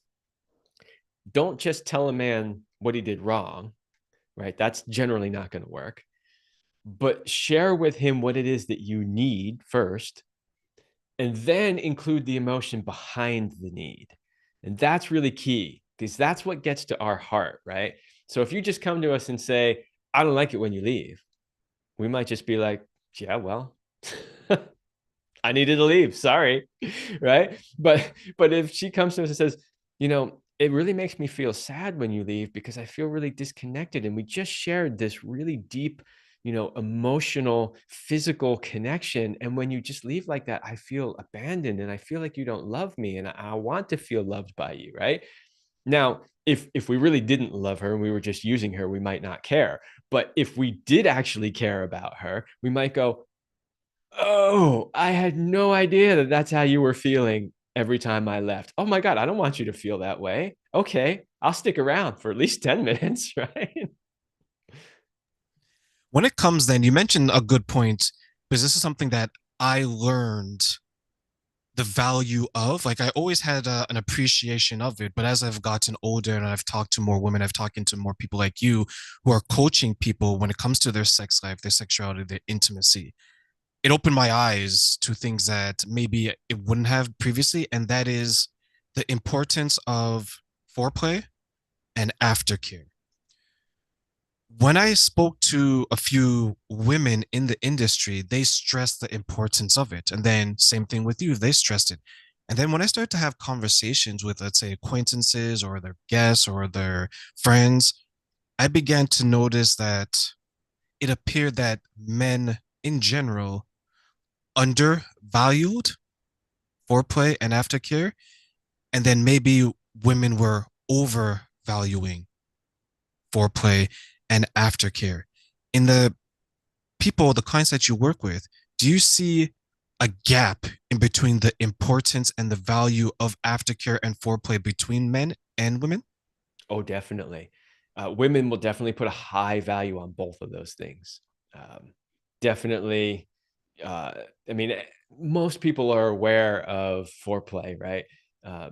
don't just tell a man what he did wrong, right? That's generally not going to work. But share with him what it is that you need first, and then include the emotion behind the need. And that's really key, because that's what gets to our heart, right? So if you just come to us and say, I don't like it when you leave, we might just be like, yeah, well, I needed to leave. Sorry. Right. But if she comes to us and says, it really makes me feel sad when you leave, because I feel really disconnected. And we just shared this really deep, emotional, physical connection. And when you just leave like that, I feel abandoned and I feel like you don't love me. And I want to feel loved by you. Right. Now, if we really didn't love her and we were just using her, we might not care. But if we did actually care about her, we might go, oh, I had no idea that that's how you were feeling every time I left. Oh my God, I don't want you to feel that way. Okay, I'll stick around for at least 10 minutes, right? When it comes, then you mentioned a good point, because this is something that I learned the value of. Like, I always had an appreciation of it, but as I've gotten older and I've talked to more women, I've talked to more people like you who are coaching people when it comes to their sex life, their sexuality, their intimacy. It opened my eyes to things that maybe it wouldn't have previously, and that is the importance of foreplay and aftercare. When I spoke to a few women in the industry, they stressed the importance of it. And then, same thing with you, they stressed it. And then when I started to have conversations with, let's say, acquaintances or their guests or their friends, I began to notice that it appeared that men in general undervalued foreplay and aftercare. And then maybe women were overvaluing foreplay and aftercare. In the people, the clients that you work with, do you see a gap in between the importance and the value of aftercare and foreplay between men and women? Oh, definitely. Women will definitely put a high value on both of those things. Um, Definitely. Uh, I mean, most people are aware of foreplay, right? Uh,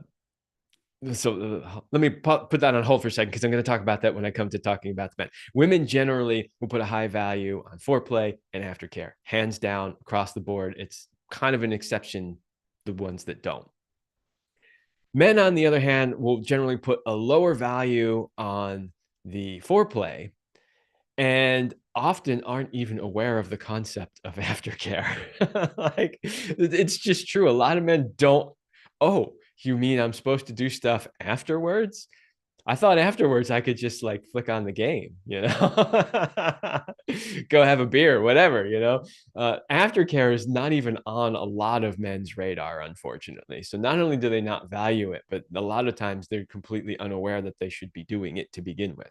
so let me put that on hold for a second, because I'm going to talk about that when I come to talking about the men. Women generally will put a high value on foreplay and aftercare, hands down, across the board. It's kind of an exception, the ones that don't. Men, on the other hand, will generally put a lower value on the foreplay and often aren't even aware of the concept of aftercare. Like, it's just true. A lot of men don't. Oh, you mean I'm supposed to do stuff afterwards? I thought afterwards I could just like flick on the game, go have a beer, whatever, aftercare is not even on a lot of men's radar, unfortunately. So not only do they not value it, but a lot of times they're completely unaware that they should be doing it to begin with.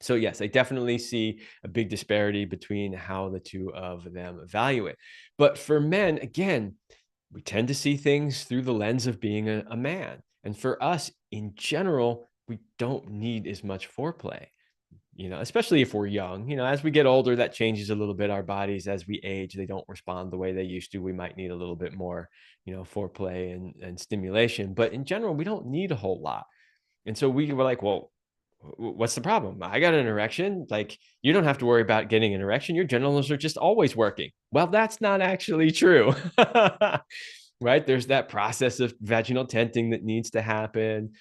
So yes, I definitely see a big disparity between how the two of them value it. But for men, again, we tend to see things through the lens of being a man. And for us in general, we don't need as much foreplay, especially if we're young. As we get older, that changes a little bit. Our bodies, as we age, they don't respond the way they used to. We might need a little bit more, foreplay and stimulation. But in general, we don't need a whole lot. And so we were like, well, what's the problem? I got an erection. Like, you don't have to worry about getting an erection. Your genitals are just always working. Well, that's not actually true. Right? There's that process of vaginal tenting that needs to happen.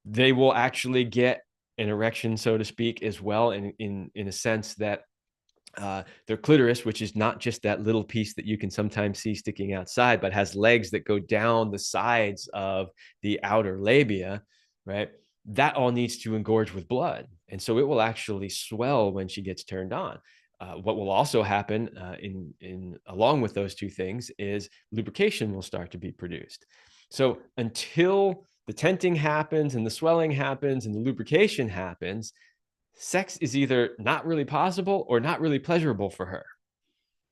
They will actually get an erection, so to speak, as well, in a sense that their clitoris, which is not just that little piece that you can sometimes see sticking outside, but has legs that go down the sides of the outer labia, right? That all needs to engorge with blood. And so it will actually swell when she gets turned on. What will also happen in along with those two things is lubrication will start to be produced. So until the tenting happens and the swelling happens and the lubrication happens, sex is either not really possible or not really pleasurable for her,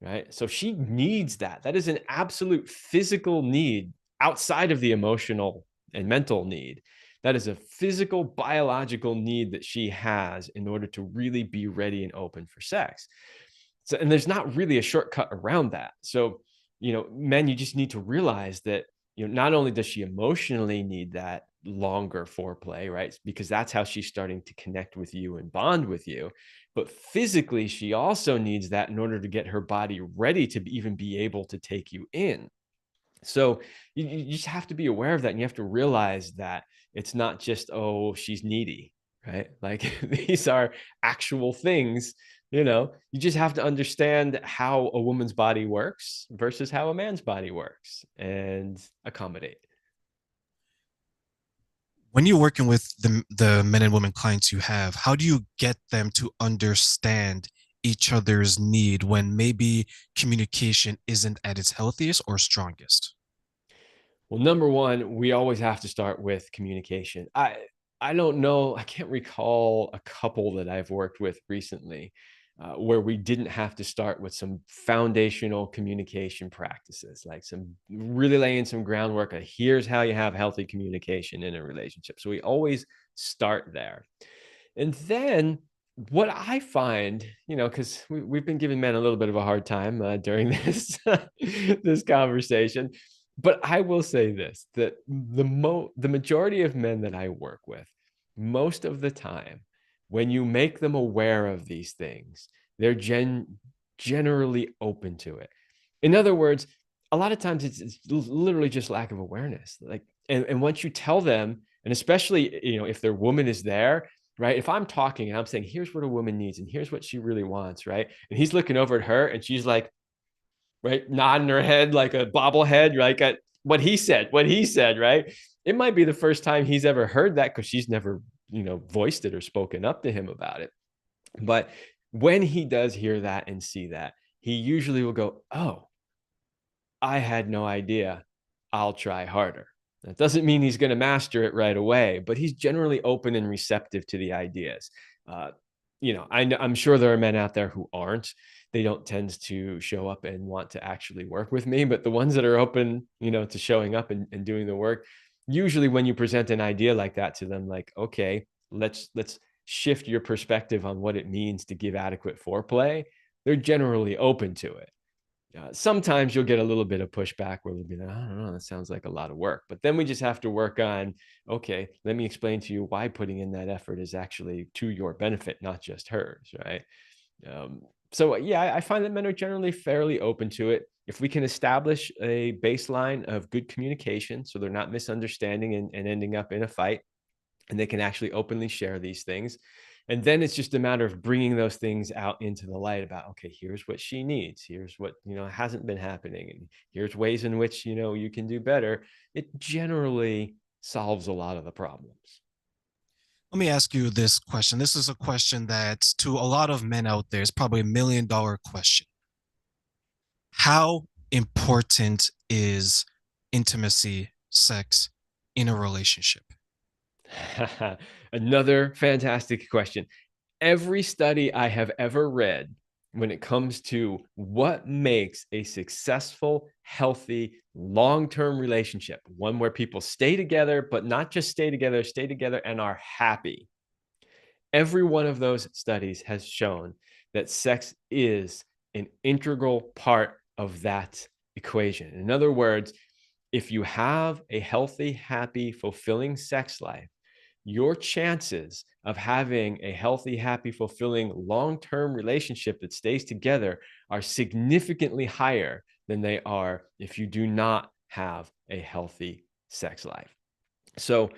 right? So she needs that. That is an absolute physical need outside of the emotional and mental need. That is a physical, biological need that she has in order to really be ready and open for sex. So, and there's not really a shortcut around that. So, men, you just need to realize that, not only does she emotionally need that longer foreplay, right? Because that's how she's starting to connect with you and bond with you. But physically, she also needs that in order to get her body ready to even be able to take you in. So you just have to be aware of that. And you have to realize that it's not just, oh, she's needy, right? Like these are actual things. You just have to understand how a woman's body works versus how a man's body works and accommodate. When you're working with the men and women clients you have, how do you get them to understand each other's need when maybe communication isn't at its healthiest or strongest? Well, number one, we always have to start with communication. I don't know, I can't recall a couple that I've worked with recently where we didn't have to start with some foundational communication practices, like some really laying some groundwork. Here's how you have healthy communication in a relationship. So we always start there. And then what I find, because we've been giving men a little bit of a hard time during this this conversation, but I will say this: that the majority of men that I work with, most of the time, when you make them aware of these things, they're generally open to it. In other words, a lot of times it's literally just lack of awareness. Like, and once you tell them, and especially if their woman is there, right? If I'm talking and I'm saying, here's what a woman needs and here's what she really wants, right? And he's looking over at her and she's like, right, nodding her head like a bobblehead, right? Got what he said, right? It might be the first time he's ever heard that because she's never, voiced it or spoken up to him about it. But when he does hear that and see that, he usually will go, oh, I had no idea. I'll try harder. That doesn't mean he's going to master it right away, but he's generally open and receptive to the ideas. Uh, I'm sure there are men out there who aren't. They don't tend to show up and want to actually work with me, but the ones that are open, to showing up and doing the work, usually when you present an idea like that to them, like, okay, let's shift your perspective on what it means to give adequate foreplay. They're generally open to it. Sometimes you'll get a little bit of pushback where they'll be like, I don't know, that sounds like a lot of work. But then we just have to work on, okay, let me explain to you why putting in that effort is actually to your benefit, not just hers, right? Um, so yeah, I find that men are generally fairly open to it. If we can establish a baseline of good communication, so they're not misunderstanding and ending up in a fight, and they can actually openly share these things. And then it's just a matter of bringing those things out into the light about, okay, here's what she needs. Here's what, hasn't been happening. And here's ways in which, you can do better. It generally solves a lot of the problems. Let me ask you this question. This is a question that to a lot of men out there is probably $1 million question. How important is intimacy, sex in a relationship? Another fantastic question. Every study I have ever read when it comes to what makes a successful, healthy, long-term relationship, one where people stay together, but not just stay together and are happy. Every one of those studies has shown that sex is an integral part of that equation. In other words, if you have a healthy, happy, fulfilling sex life, your chances of having a healthy, happy, fulfilling long-term relationship that stays together are significantly higher than they are if you do not have a healthy sex life. So,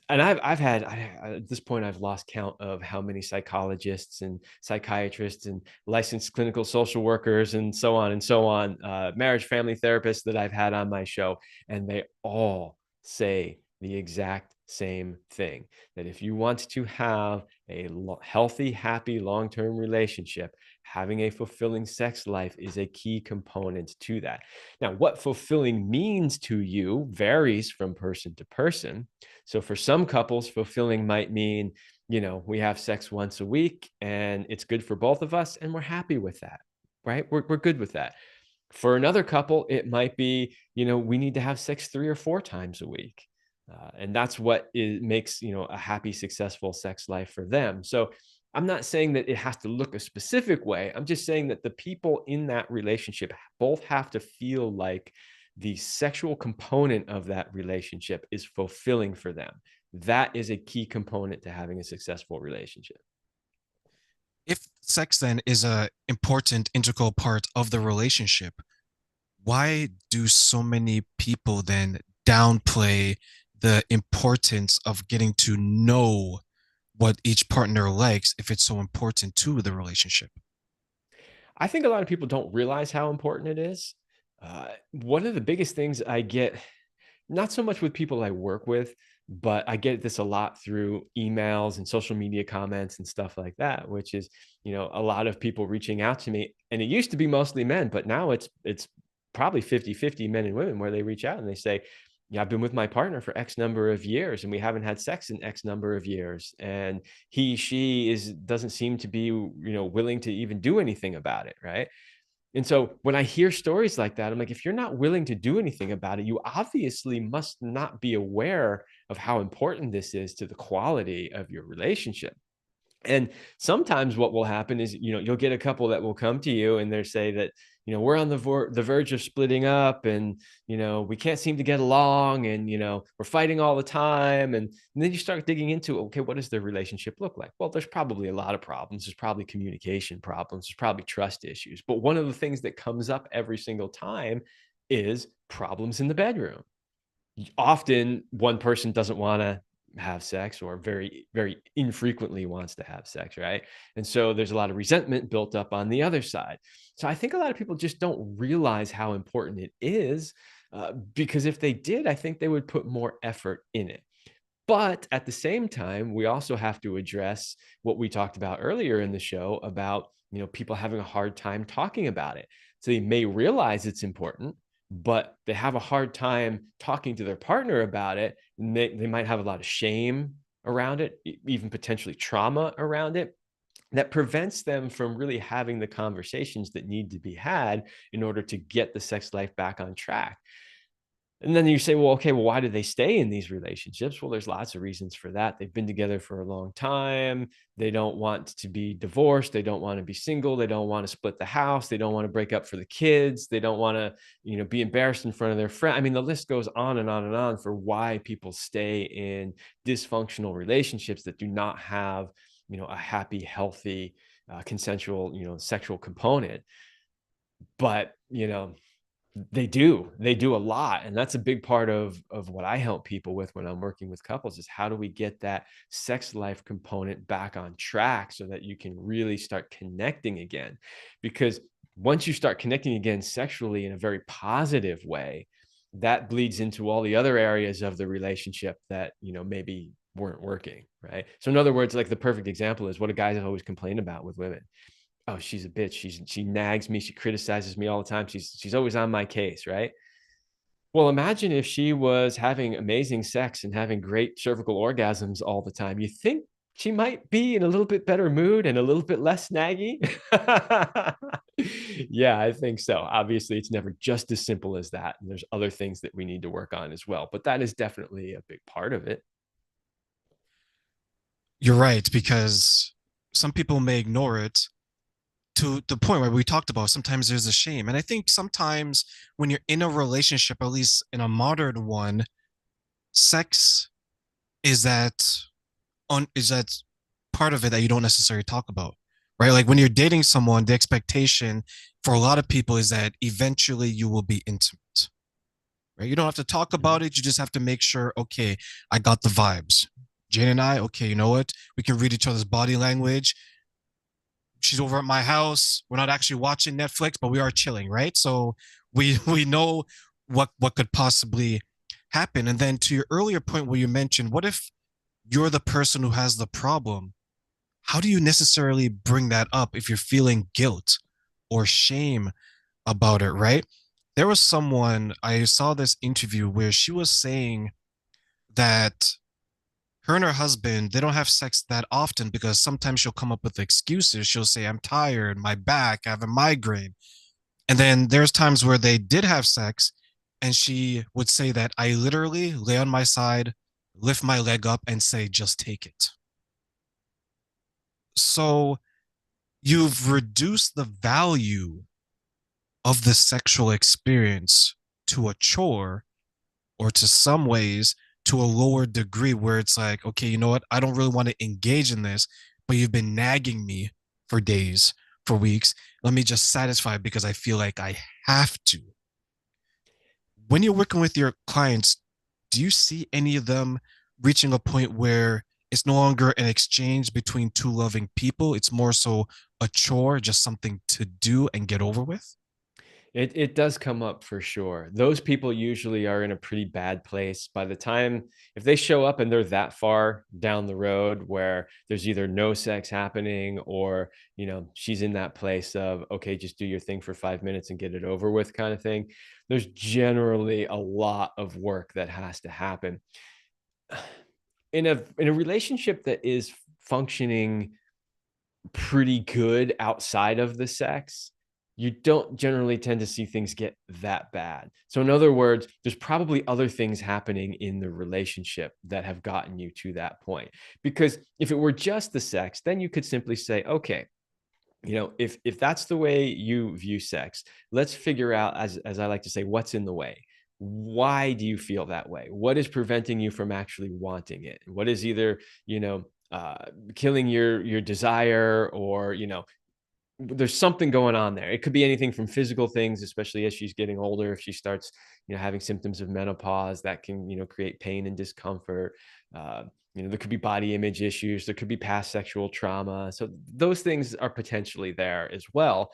and I've had at this point I've lost count of how many psychologists and psychiatrists and licensed clinical social workers and so on, marriage family therapists that I've had on my show, and they all say the exact same thing, that if you want to have a healthy, happy, long-term relationship, having a fulfilling sex life is a key component to that. Now, what fulfilling means to you varies from person to person. So for some couples, fulfilling might mean, we have sex once a week and it's good for both of us and we're happy with that, right? We're good with that. For another couple, it might be, we need to have sex 3 or 4 times a week. And that's what makes, a happy, successful sex life for them. So I'm not saying that it has to look a specific way. I'm just saying that the people in that relationship both have to feel like the sexual component of that relationship is fulfilling for them. That is a key component to having a successful relationship. If sex then is a important integral part of the relationship, why do so many people then downplay the importance of getting to know what each partner likes if it's so important to the relationship? I think a lot of people don't realize how important it is. One of the biggest things I get, not so much with people I work with, but I get this a lot through emails and social media comments and stuff like that, which is, a lot of people reaching out to me. And it used to be mostly men, but now it's probably 50-50 men and women where they reach out and they say, yeah, I've been with my partner for X number of years and we haven't had sex in X number of years. And she doesn't seem to be, willing to even do anything about it. Right. And so when I hear stories like that, I'm like, if you're not willing to do anything about it, you obviously must not be aware of how important this is to the quality of your relationship. And sometimes what will happen is, you'll get a couple that will come to you and they say that, we're on the verge of splitting up and, we can't seem to get along and, we're fighting all the time. And then you start digging into, okay, what does their relationship look like? Well, there's probably a lot of problems. There's probably communication problems. There's probably trust issues. But one of the things that comes up every single time is problems in the bedroom. Often one person doesn't want to have sex or very, very infrequently wants to have sex, right? And so there's a lot of resentment built up on the other side. So I think a lot of people just don't realize how important it is, because if they did, I think they would put more effort in it. But at the same time, we also have to address what we talked about earlier in the show about, people having a hard time talking about it. So they may realize it's important, but they have a hard time talking to their partner about it. And they might have a lot of shame around it, even potentially trauma around it, that prevents them from really having the conversations that need to be had in order to get the sex life back on track. And then you say, well, okay, well, why do they stay in these relationships? Well, there's lots of reasons for that. They've been together for a long time. They don't want to be divorced. They don't want to be single. They don't want to split the house. They don't want to break up for the kids. They don't want to, be embarrassed in front of their friend. I mean, the list goes on and on and on for why people stay in dysfunctional relationships that do not have, a happy, healthy, consensual, sexual component. But, they do a lot, and that's a big part of what I help people with when I'm working with couples is how do we get that sex life component back on track so that you can really start connecting again? Because once you start connecting again sexually in a very positive way, that bleeds into all the other areas of the relationship that, maybe weren't working, right? So in other words, like the perfect example is what a guys always complain about with women. Oh, she's a bitch. She nags me. She criticizes me all the time. She's always on my case, right? Well, imagine if she was having amazing sex and having great cervical orgasms all the time. You think she might be in a little bit better mood and a little bit less snaggy? Yeah, I think so. Obviously, it's never just as simple as that. And there's other things that we need to work on as well. But that is definitely a big part of it. You're right, because some people may ignore it to the point where we talked about sometimes there's a shame. And I think sometimes when you're in a relationship, at least in a modern one, sex is that part of it that you don't necessarily talk about. Right? Like when you're dating someone, the expectation for a lot of people is that eventually you will be intimate. Right? You don't have to talk Mhm. about it. You just have to make sure, okay, I got the vibes. Jane and I, okay, you know what? We can read each other's body language. She's over at my house. We're not actually watching Netflix, but we are chilling, right? So we know what could possibly happen. And then to your earlier point where you mentioned, what if you're the person who has the problem? How do you necessarily bring that up if you're feeling guilt or shame about it, right? There was someone, I saw this interview where she was saying that her and her husband, they don't have sex that often because sometimes she'll come up with excuses. She'll say, I'm tired, my back, I have a migraine. And then there's times where they did have sex, and she would say that I literally lay on my side, lift my leg up, and say, just take it. So you've reduced the value of the sexual experience to a chore, or to some ways to a lower degree where it's like, okay, you know what? I don't really want to engage in this, but you've been nagging me for days, for weeks. Let me just satisfy because I feel like I have to. When you're working with your clients, do you see any of them reaching a point where it's no longer an exchange between two loving people? It's more so a chore, just something to do and get over with? It does come up for sure. Those people usually are in a pretty bad place by the time if they show up and they're that far down the road where there's either no sex happening or, she's in that place of, okay, just do your thing for 5 minutes and get it over with kind of thing. There's generally a lot of work that has to happen. In a relationship that is functioning pretty good outside of the sex, you don't generally tend to see things get that bad. So in other words, there's probably other things happening in the relationship that have gotten you to that point. Because if it were just the sex, then you could simply say, okay, if that's the way you view sex, let's figure out, as I like to say, what's in the way. Why do you feel that way? What is preventing you from actually wanting it? What is either killing your desire, or there's something going on there. It could be anything from physical things, especially as she's getting older. If she starts, having symptoms of menopause, that can, create pain and discomfort. Uh, there could be body image issues. There could be past sexual trauma. So those things are potentially there as well.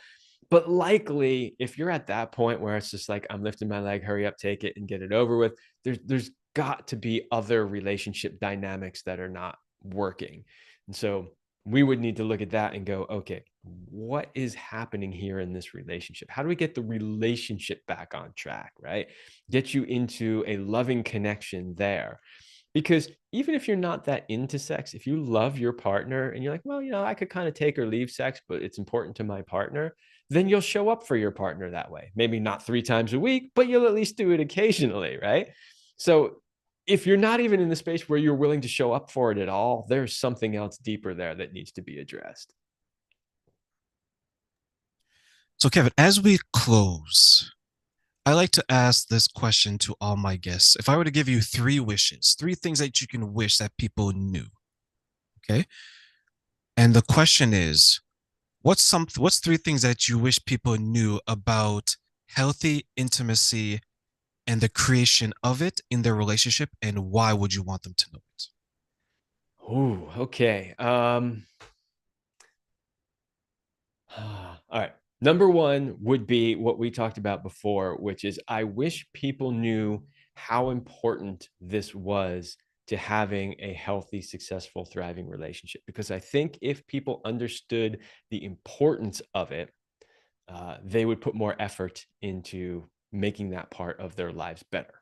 But likely, if you're at that point where it's just like, I'm lifting my leg, hurry up, take it and get it over with, there's got to be other relationship dynamics that are not working. And so we would need to look at that and go, okay, what is happening here in this relationship? How do we get the relationship back on track, right? Get you into a loving connection there. Because even if you're not that into sex, if you love your partner and you're like, well, I could kind of take or leave sex, but it's important to my partner, then you'll show up for your partner that way. Maybe not 3 times a week, but you'll at least do it occasionally, right? So if you're not even in the space where you're willing to show up for it at all, there's something else deeper there that needs to be addressed. So, Kevin, as we close, I like to ask this question to all my guests. If I were to give you three wishes, three things that you can wish that people knew, okay? And the question is, what's three things that you wish people knew about healthy intimacy and the creation of it in their relationship, and why would you want them to know it? Ooh, okay. All right. Number one would be what we talked about before, which is I wish people knew how important this was to having a healthy, successful, thriving relationship. Because I think if people understood the importance of it, they would put more effort into making that part of their lives better.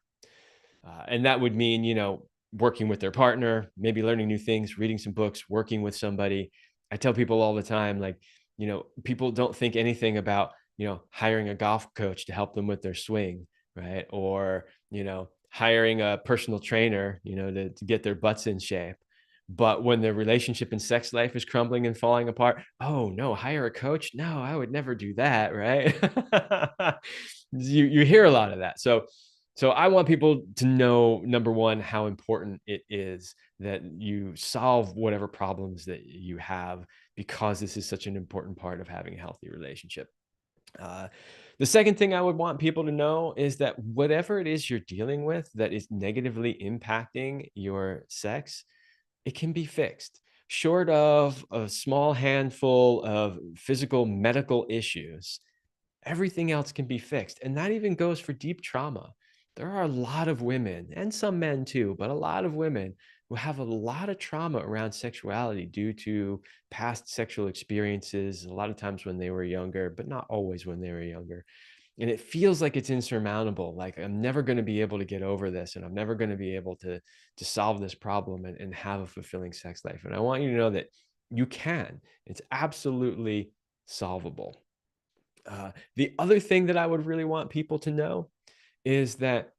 And that would mean, working with their partner, maybe learning new things, reading some books, working with somebody. I tell people all the time, like, people don't think anything about, hiring a golf coach to help them with their swing, right? Or, hiring a personal trainer, to get their butts in shape. But when their relationship and sex life is crumbling and falling apart, oh no, hire a coach? No, I would never do that, right? You hear a lot of that. So I want people to know, number one, how important it is that you solve whatever problems that you have, because this is such an important part of having a healthy relationship. Uh, the second thing I would want people to know is that whatever it is you're dealing with that is negatively impacting your sex, it can be fixed. Short of a small handful of physical medical issues, everything else can be fixed. And that even goes for deep trauma. There are a lot of women, and some men too, but a lot of women who have a lot of trauma around sexuality due to past sexual experiences, a lot of times when they were younger, but not always when they were younger. And it feels like it's insurmountable. Like, I'm never going to be able to get over this, and I'm never going to be able to solve this problem and have a fulfilling sex life. And I want you to know that you can. It's absolutely solvable. The other thing that I would really want people to know is that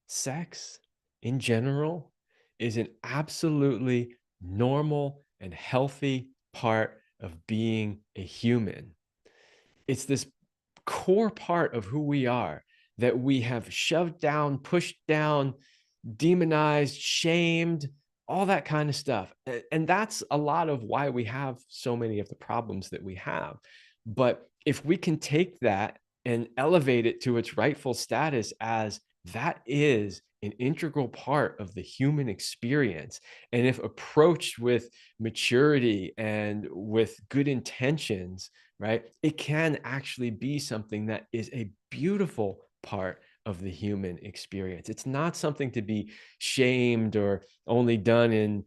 sex in general is an absolutely normal and healthy part of being a human. It's this core part of who we are that we have shoved down, pushed down, demonized, shamed, all that kind of stuff. And that's a lot of why we have so many of the problems that we have. But if we can take that and elevate it to its rightful status as that is an integral part of the human experience, and if approached with maturity and with good intentions, right, it can actually be something that is a beautiful part of the human experience. It's not something to be shamed or only done in,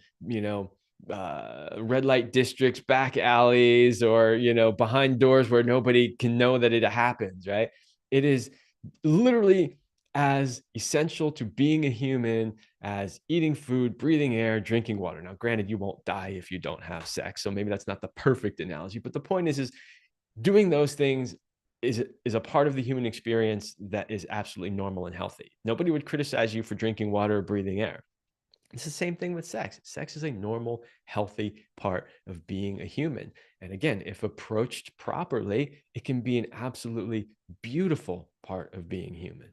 red light districts, back alleys, or, behind doors where nobody can know that it happens, right? It is literally as essential to being a human as eating food, breathing air, drinking water. Now, granted, you won't die if you don't have sex, so maybe that's not the perfect analogy, but the point is doing those things is a part of the human experience that is absolutely normal and healthy. Nobody would criticize you for drinking water or breathing air. It's the same thing with sex. Sex is a normal, healthy part of being a human. And again, if approached properly, it can be an absolutely beautiful part of being human.